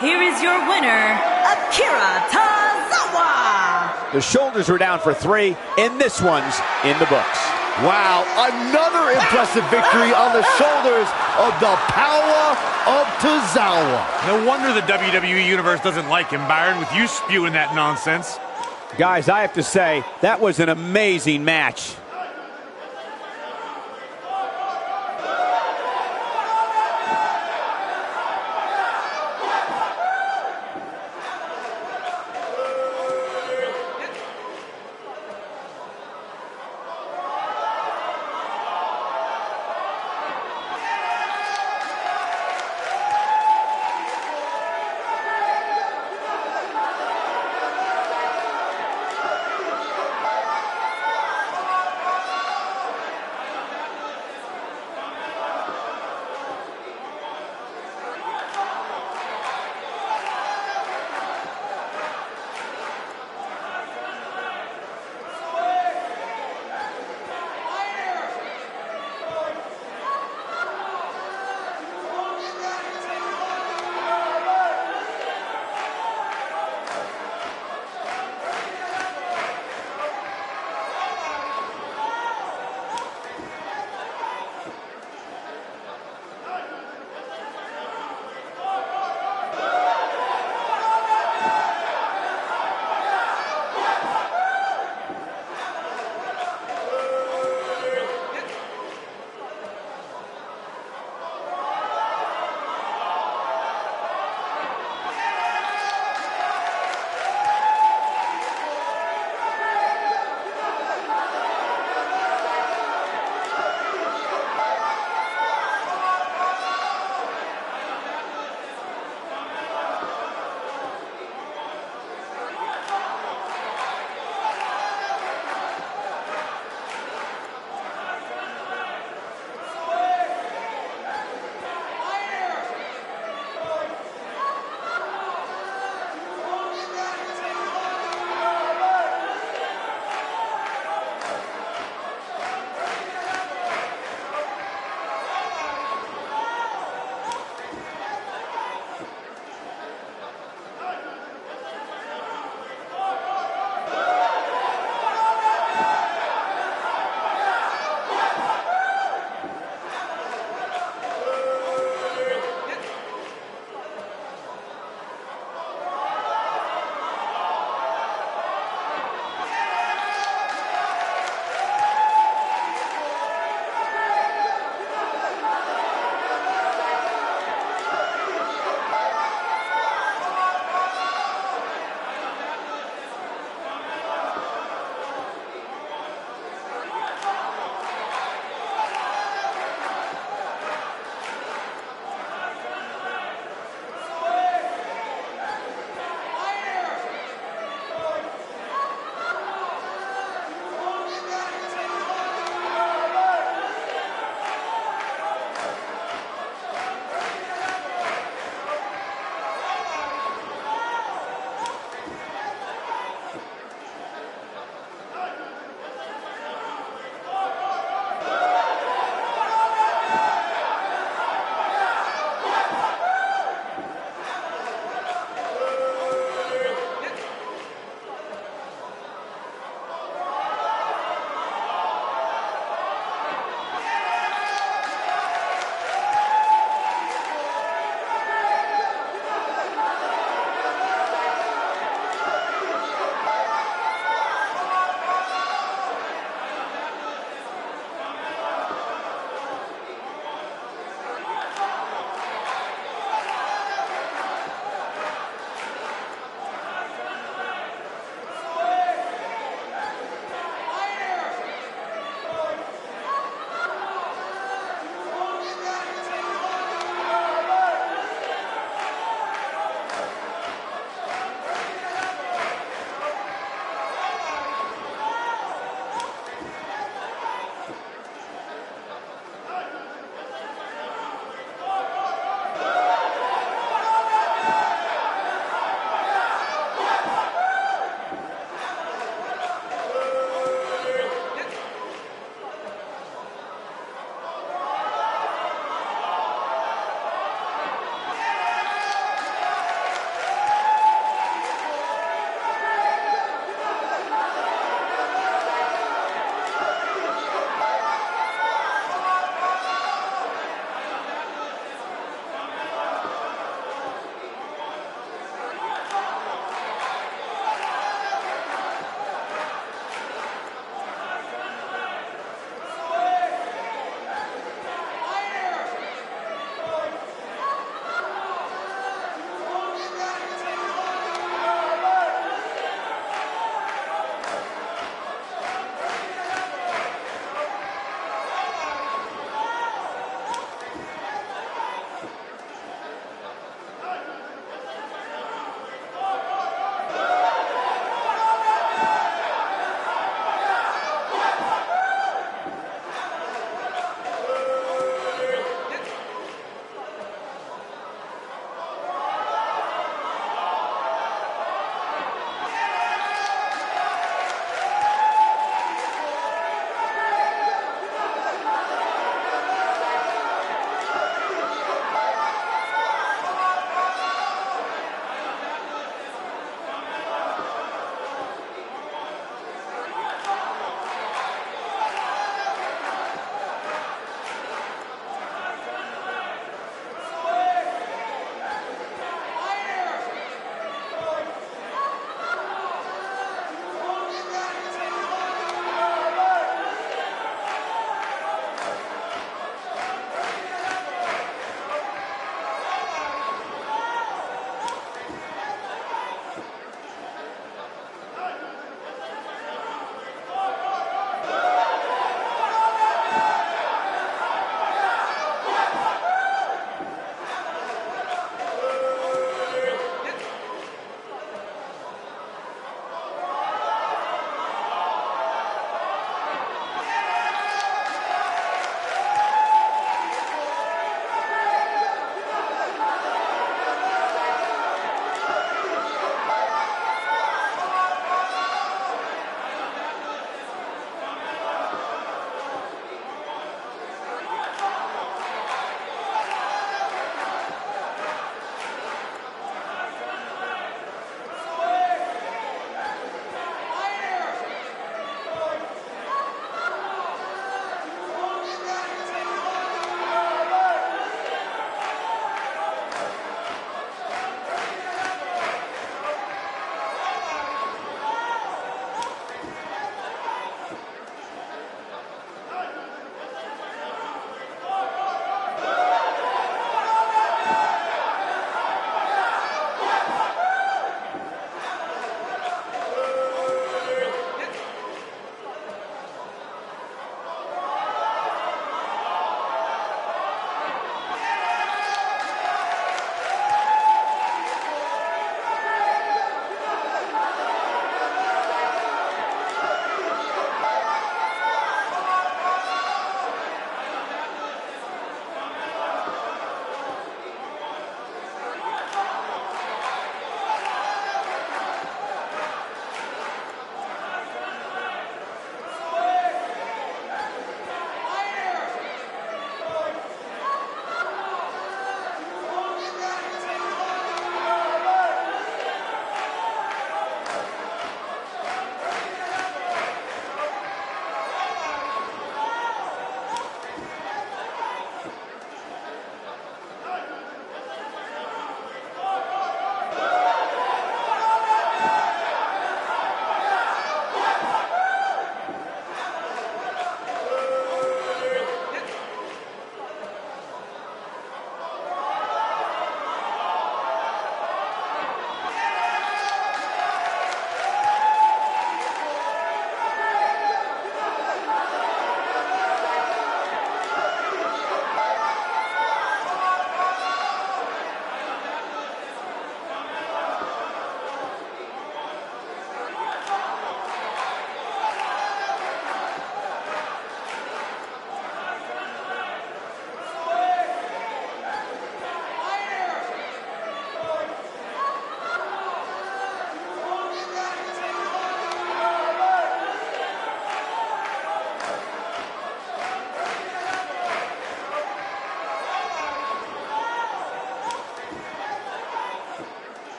Here is your winner, Akira Tozawa. The shoulders were down for 3, and this one's in the books. Wow, another impressive victory on the shoulders of the power of Tozawa. No wonder the WWE Universe doesn't like him, Byron, with you spewing that nonsense. Guys, I have to say, that was an amazing match.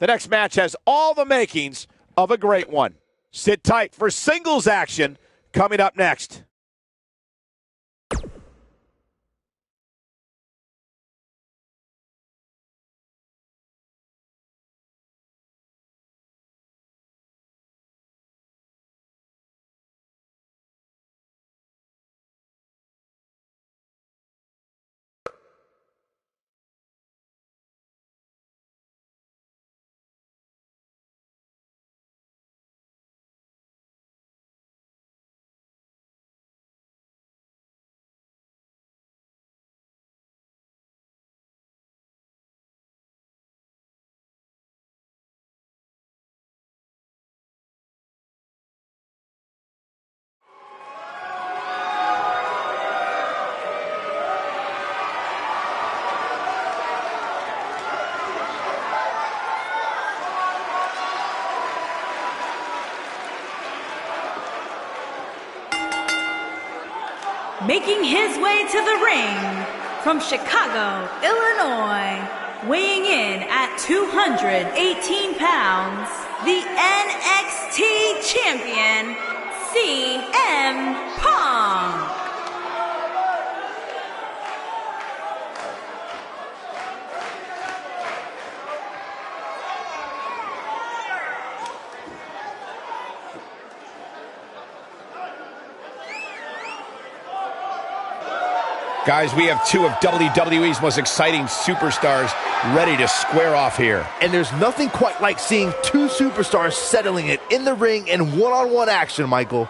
The next match has all the makings of a great one. Sit tight for singles action coming up next. Making his way to the ring from Chicago, Illinois, weighing in at 218 pounds, the NXT champion, CM Punk. Guys, we have two of WWE's most exciting superstars ready to square off here. And there's nothing quite like seeing two superstars settling it in the ring in one-on-one action, Michael.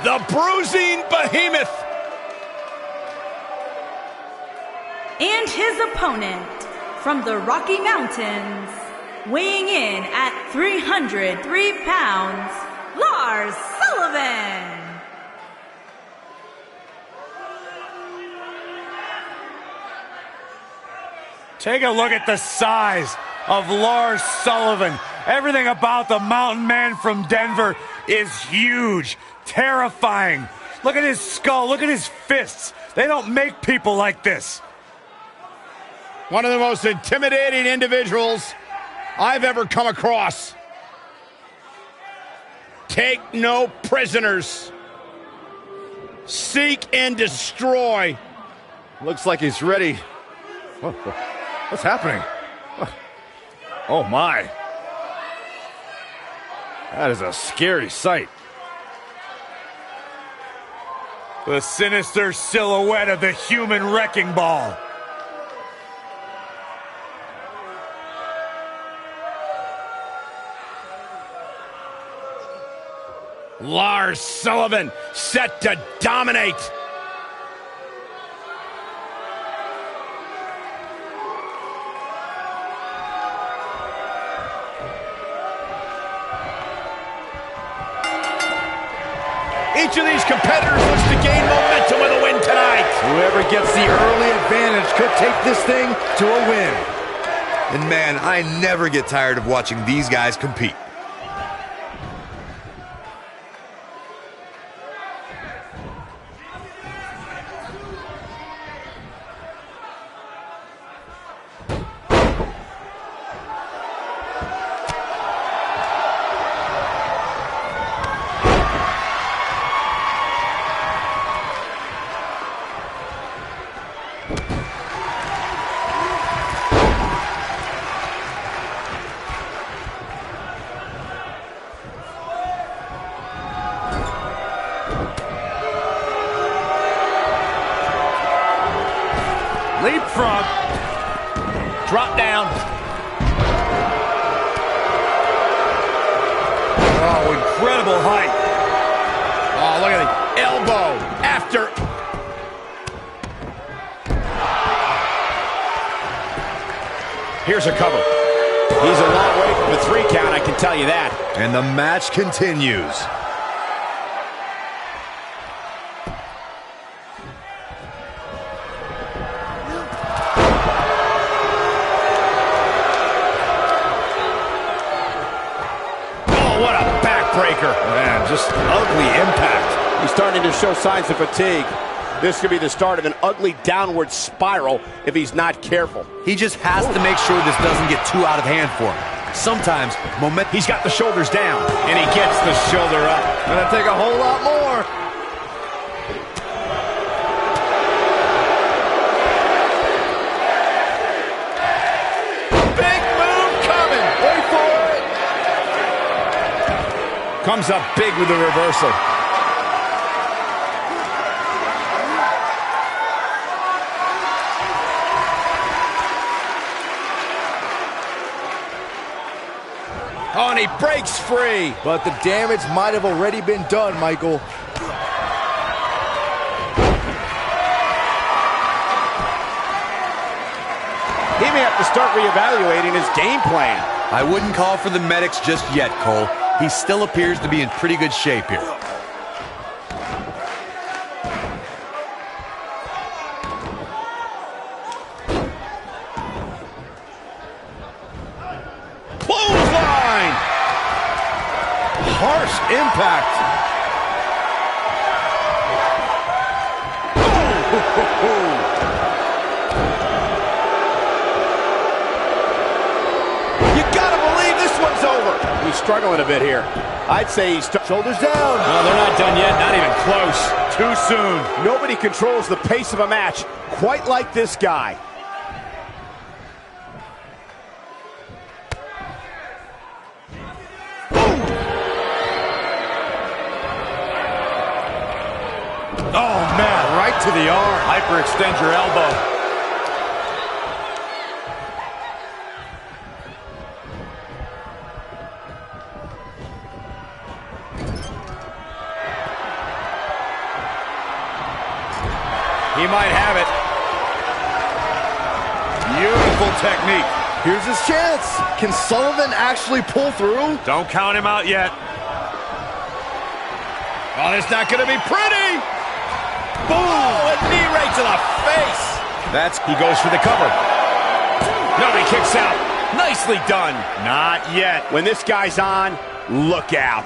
The bruising behemoth. And his opponent from the Rocky Mountains, weighing in at 303 pounds, Lars Sullivan. Take a look at the size of Lars Sullivan. Everything about the mountain man from Denver is huge, terrifying. Look at his skull, look at his fists. They don't make people like this. One of the most intimidating individuals I've ever come across. Take no prisoners. Seek and destroy. Looks like he's ready. What's happening? Oh my. That is a scary sight. The sinister silhouette of the human wrecking ball. Lars Sullivan set to dominate. Each of these competitors looks to gain momentum with a win tonight. Whoever gets the early advantage could take this thing to a win. And man, I never get tired of watching these guys compete. Leapfrog. Drop down. Oh, incredible height. Oh, look at the elbow after. Here's a cover. He's a long way from the 3 count, I can tell you that. And the match continues. Oh, what a backbreaker. Man, just ugly impact. He's starting to show signs of fatigue. This could be the start of an ugly downward spiral if he's not careful. He just has to make sure this doesn't get too out of hand for him. Sometimes, He's got the shoulders down, And he gets the shoulder up. Gonna take a whole lot more. big move coming. Wait for it. Comes up big with the reversal. Oh, and he breaks free. But the damage might have already been done, Michael. He may have to start reevaluating his game plan. I wouldn't call for the medics just yet, Cole. He still appears to be in pretty good shape here. Clothesline! Harsh impact. You gotta believe this one's over. He's struggling a bit here. I'd say he's Shoulders down. No, they're not done yet. Not even close. Too soon. Nobody controls the pace of a match quite like this guy. Oh, man, right to the arm. Hyperextend your elbow. He might have it. Beautiful technique. Here's his chance. Can Sullivan actually pull through? Don't count him out yet. Oh, it's not going to be pretty. Boom! A knee right to the face. He goes for the cover. No, he kicks out. Nicely done. Not yet. When this guy's on, look out.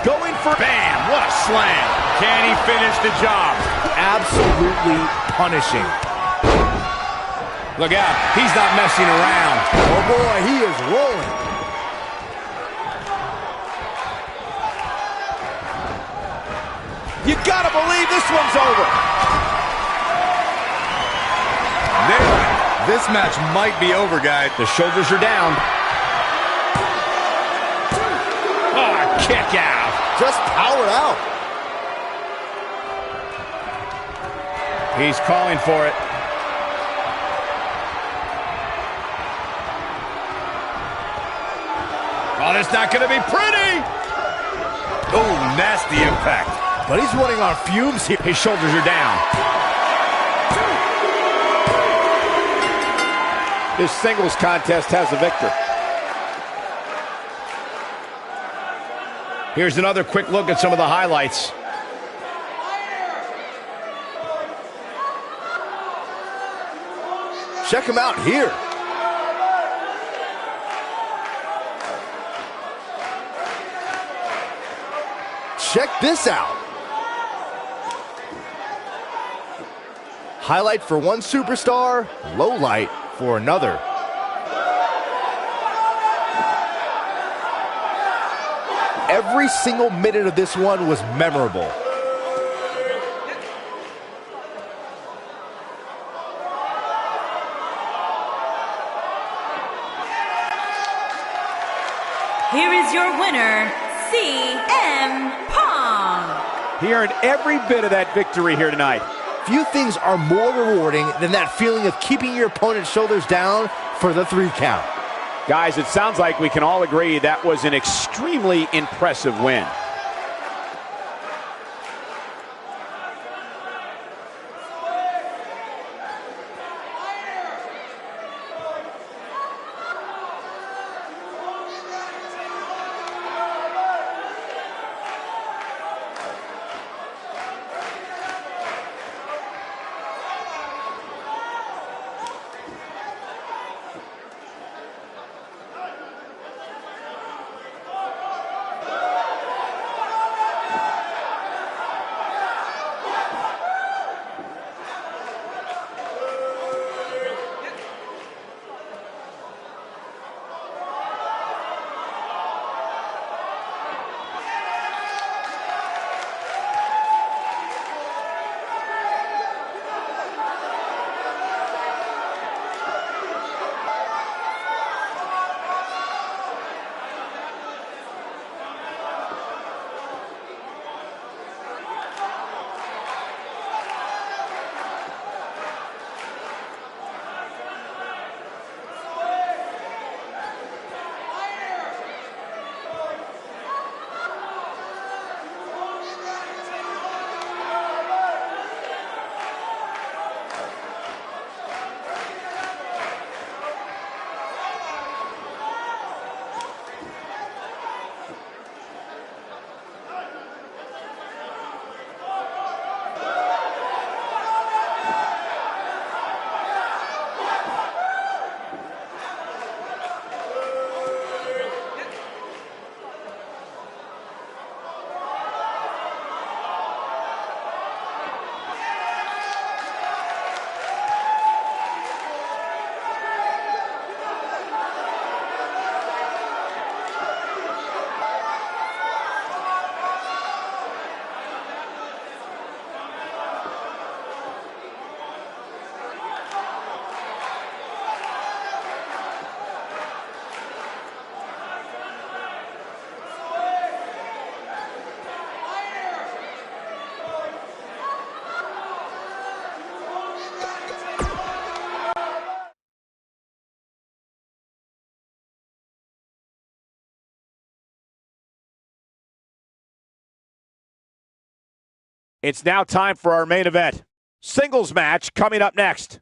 Going for Bam! What a slam. Can he finish the job? Absolutely punishing. Look out. He's not messing around. Oh boy, he is rolling. You gotta believe this one's over. This match might be over, guys. The shoulders are down. Oh, kick out. Just powered out. He's calling for it. Oh, it's not going to be pretty. Oh, nasty impact. But he's running on fumes here. His shoulders are down. This singles contest has a victor. Here's another quick look at some of the highlights. Check him out here. Check this out. Highlight for one superstar, low light for another. Every single minute of this one was memorable. Here is your winner, CM Punk. He earned every bit of that victory here tonight. Few things are more rewarding than that feeling of keeping your opponent's shoulders down for the 3 count. Guys, it sounds like we can all agree that was an extremely impressive win. It's now time for our main event. Singles match coming up next.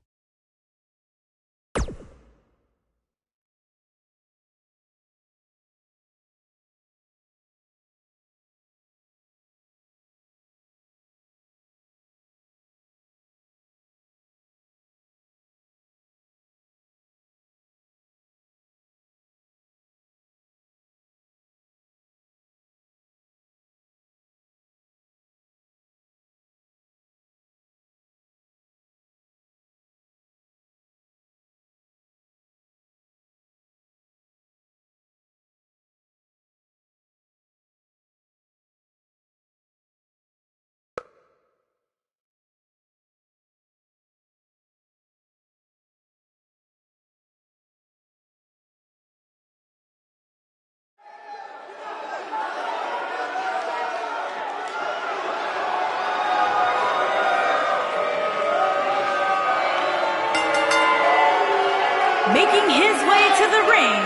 Making his way to the ring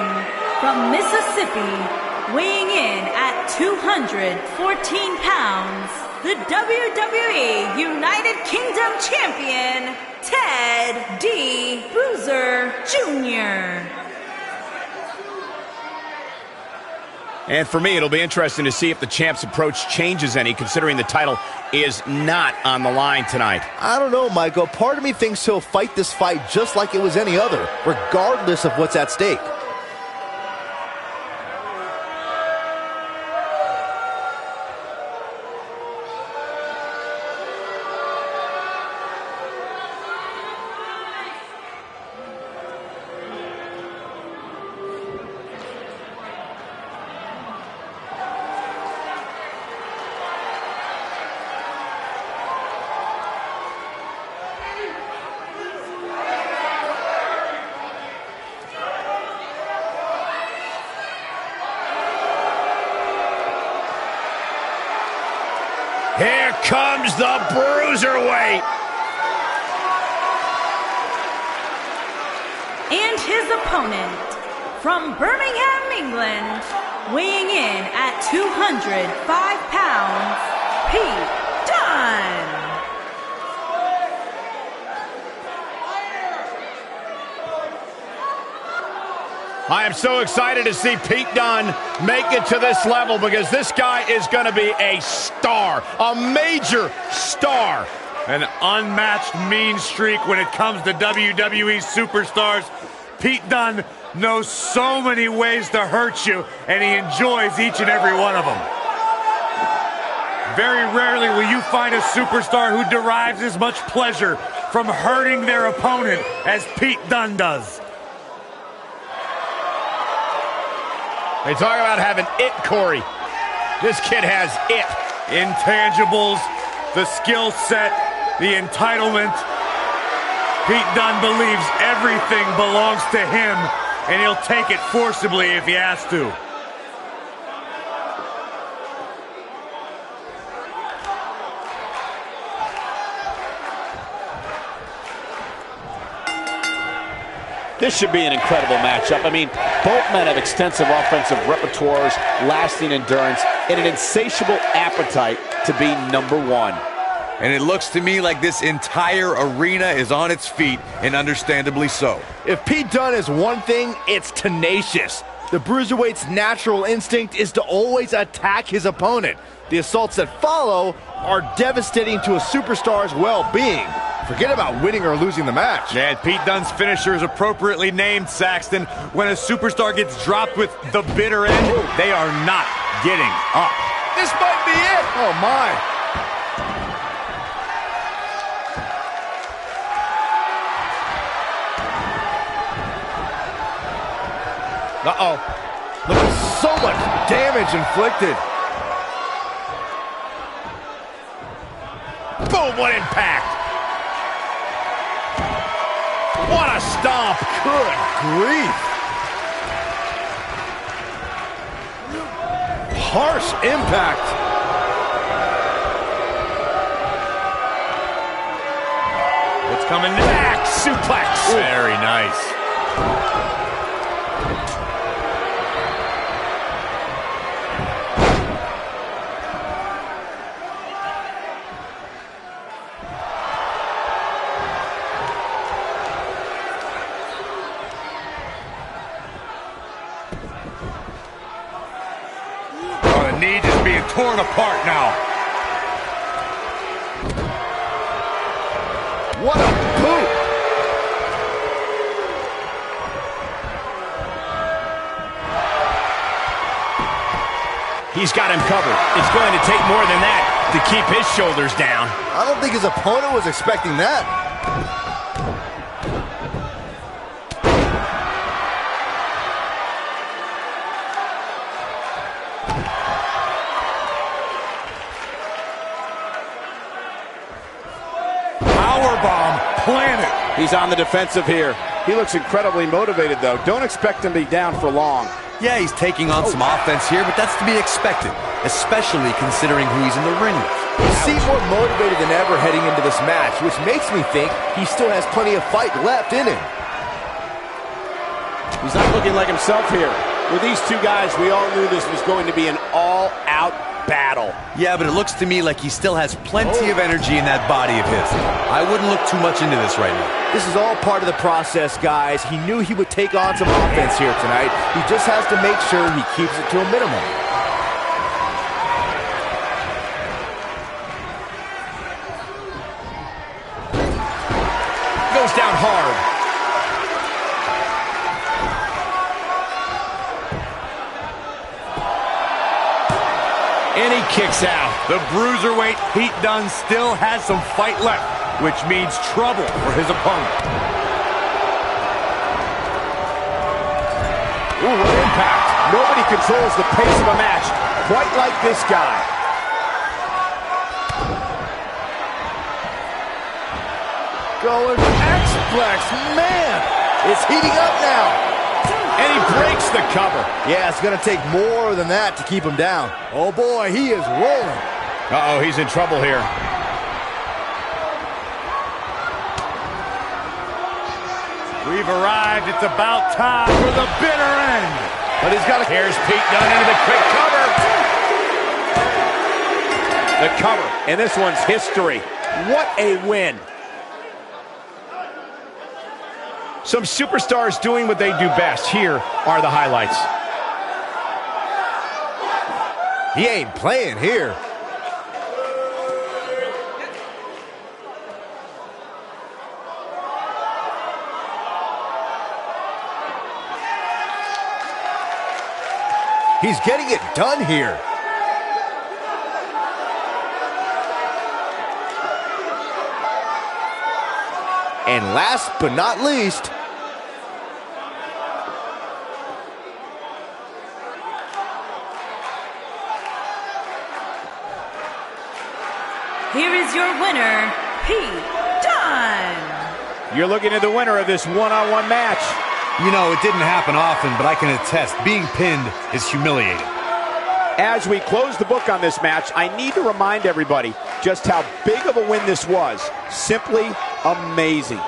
from Mississippi, weighing in at 214 pounds, the WWE United Kingdom Champion, Ted D. Bruiser Jr. And for me, it'll be interesting to see if the champ's approach changes any, considering the title is not on the line tonight. I don't know, Michael. Part of me thinks he'll fight this fight just like it was any other, regardless of what's at stake. Here comes the Bruiserweight. his opponent, from Birmingham, England, weighing in at 205 pounds, Pete Dunne. I am so excited to see Pete Dunne make it to this level because this guy is going to be a star, a major star. An unmatched mean streak when it comes to WWE superstars. Pete Dunne knows so many ways to hurt you, and he enjoys each and every one of them. Very rarely will you find a superstar who derives as much pleasure from hurting their opponent as Pete Dunne does. They talk about having it, Corey. This kid has it. Intangibles, the skill set, the entitlement. Pete Dunne believes everything belongs to him, and he'll take it forcibly if he has to. This should be an incredible matchup. I mean, both men have extensive offensive repertoires, lasting endurance, and an insatiable appetite to be number one. And it looks to me like this entire arena is on its feet, and understandably so. If Pete Dunne is one thing, it's tenacious. The Bruiserweight's natural instinct is to always attack his opponent. The assaults that follow are devastating to a superstar's well-being. Forget about winning or losing the match. And Pete Dunne's finisher is appropriately named, Saxton. When a superstar gets dropped with the bitter end, they are not getting up. This might be it. Oh, my. Uh-oh. Look at so much damage inflicted. Boom, what impact. What a stomp. Good grief. Harsh impact. What's coming next? Back suplex. Ooh. Very nice. Knee just being torn apart now. What a boot. He's got him covered. It's going to take more than that to keep his shoulders down. I don't think his opponent was expecting that. Planet. He's on the defensive here. He looks incredibly motivated, though. Don't expect him to be down for long. Yeah, he's taking on some offense here, but that's to be expected, especially considering who he's in the ring with. He seems more motivated than ever heading into this match, which makes me think he still has plenty of fight left in him. He's not looking like himself here. With these two guys, we all knew this was going to be an all-out battle. Yeah, but it looks to me like he still has plenty of energy in that body of his. I wouldn't look too much into this right now. This is all part of the process, guys. He knew he would take on some offense here tonight. He just has to make sure he keeps it to a minimum. Goes down hard. And he kicks out. The Bruiserweight Pete Dunne still has some fight left, which means trouble for his opponent. Ooh, what impact. Nobody controls the pace of a match quite like this guy. Going X-Flex, man! It's heating up now. And he breaks the cover. Yeah, it's going to take more than that to keep him down. Oh, boy, he is rolling. Uh-oh, he's in trouble here. We've arrived. It's about time for the bitter end. But he's got a... Here's Pete Dunne into the quick cover. The cover, and this one's history. What a win. Some superstars doing what they do best. Here are the highlights. He ain't playing here. He's getting it done here. And last but not least, here is your winner, Pete Dunne. You're looking at the winner of this one-on-one match. You know, it didn't happen often, but I can attest, being pinned is humiliating. As we close the book on this match, I need to remind everybody just how big of a win this was. Simply amazing.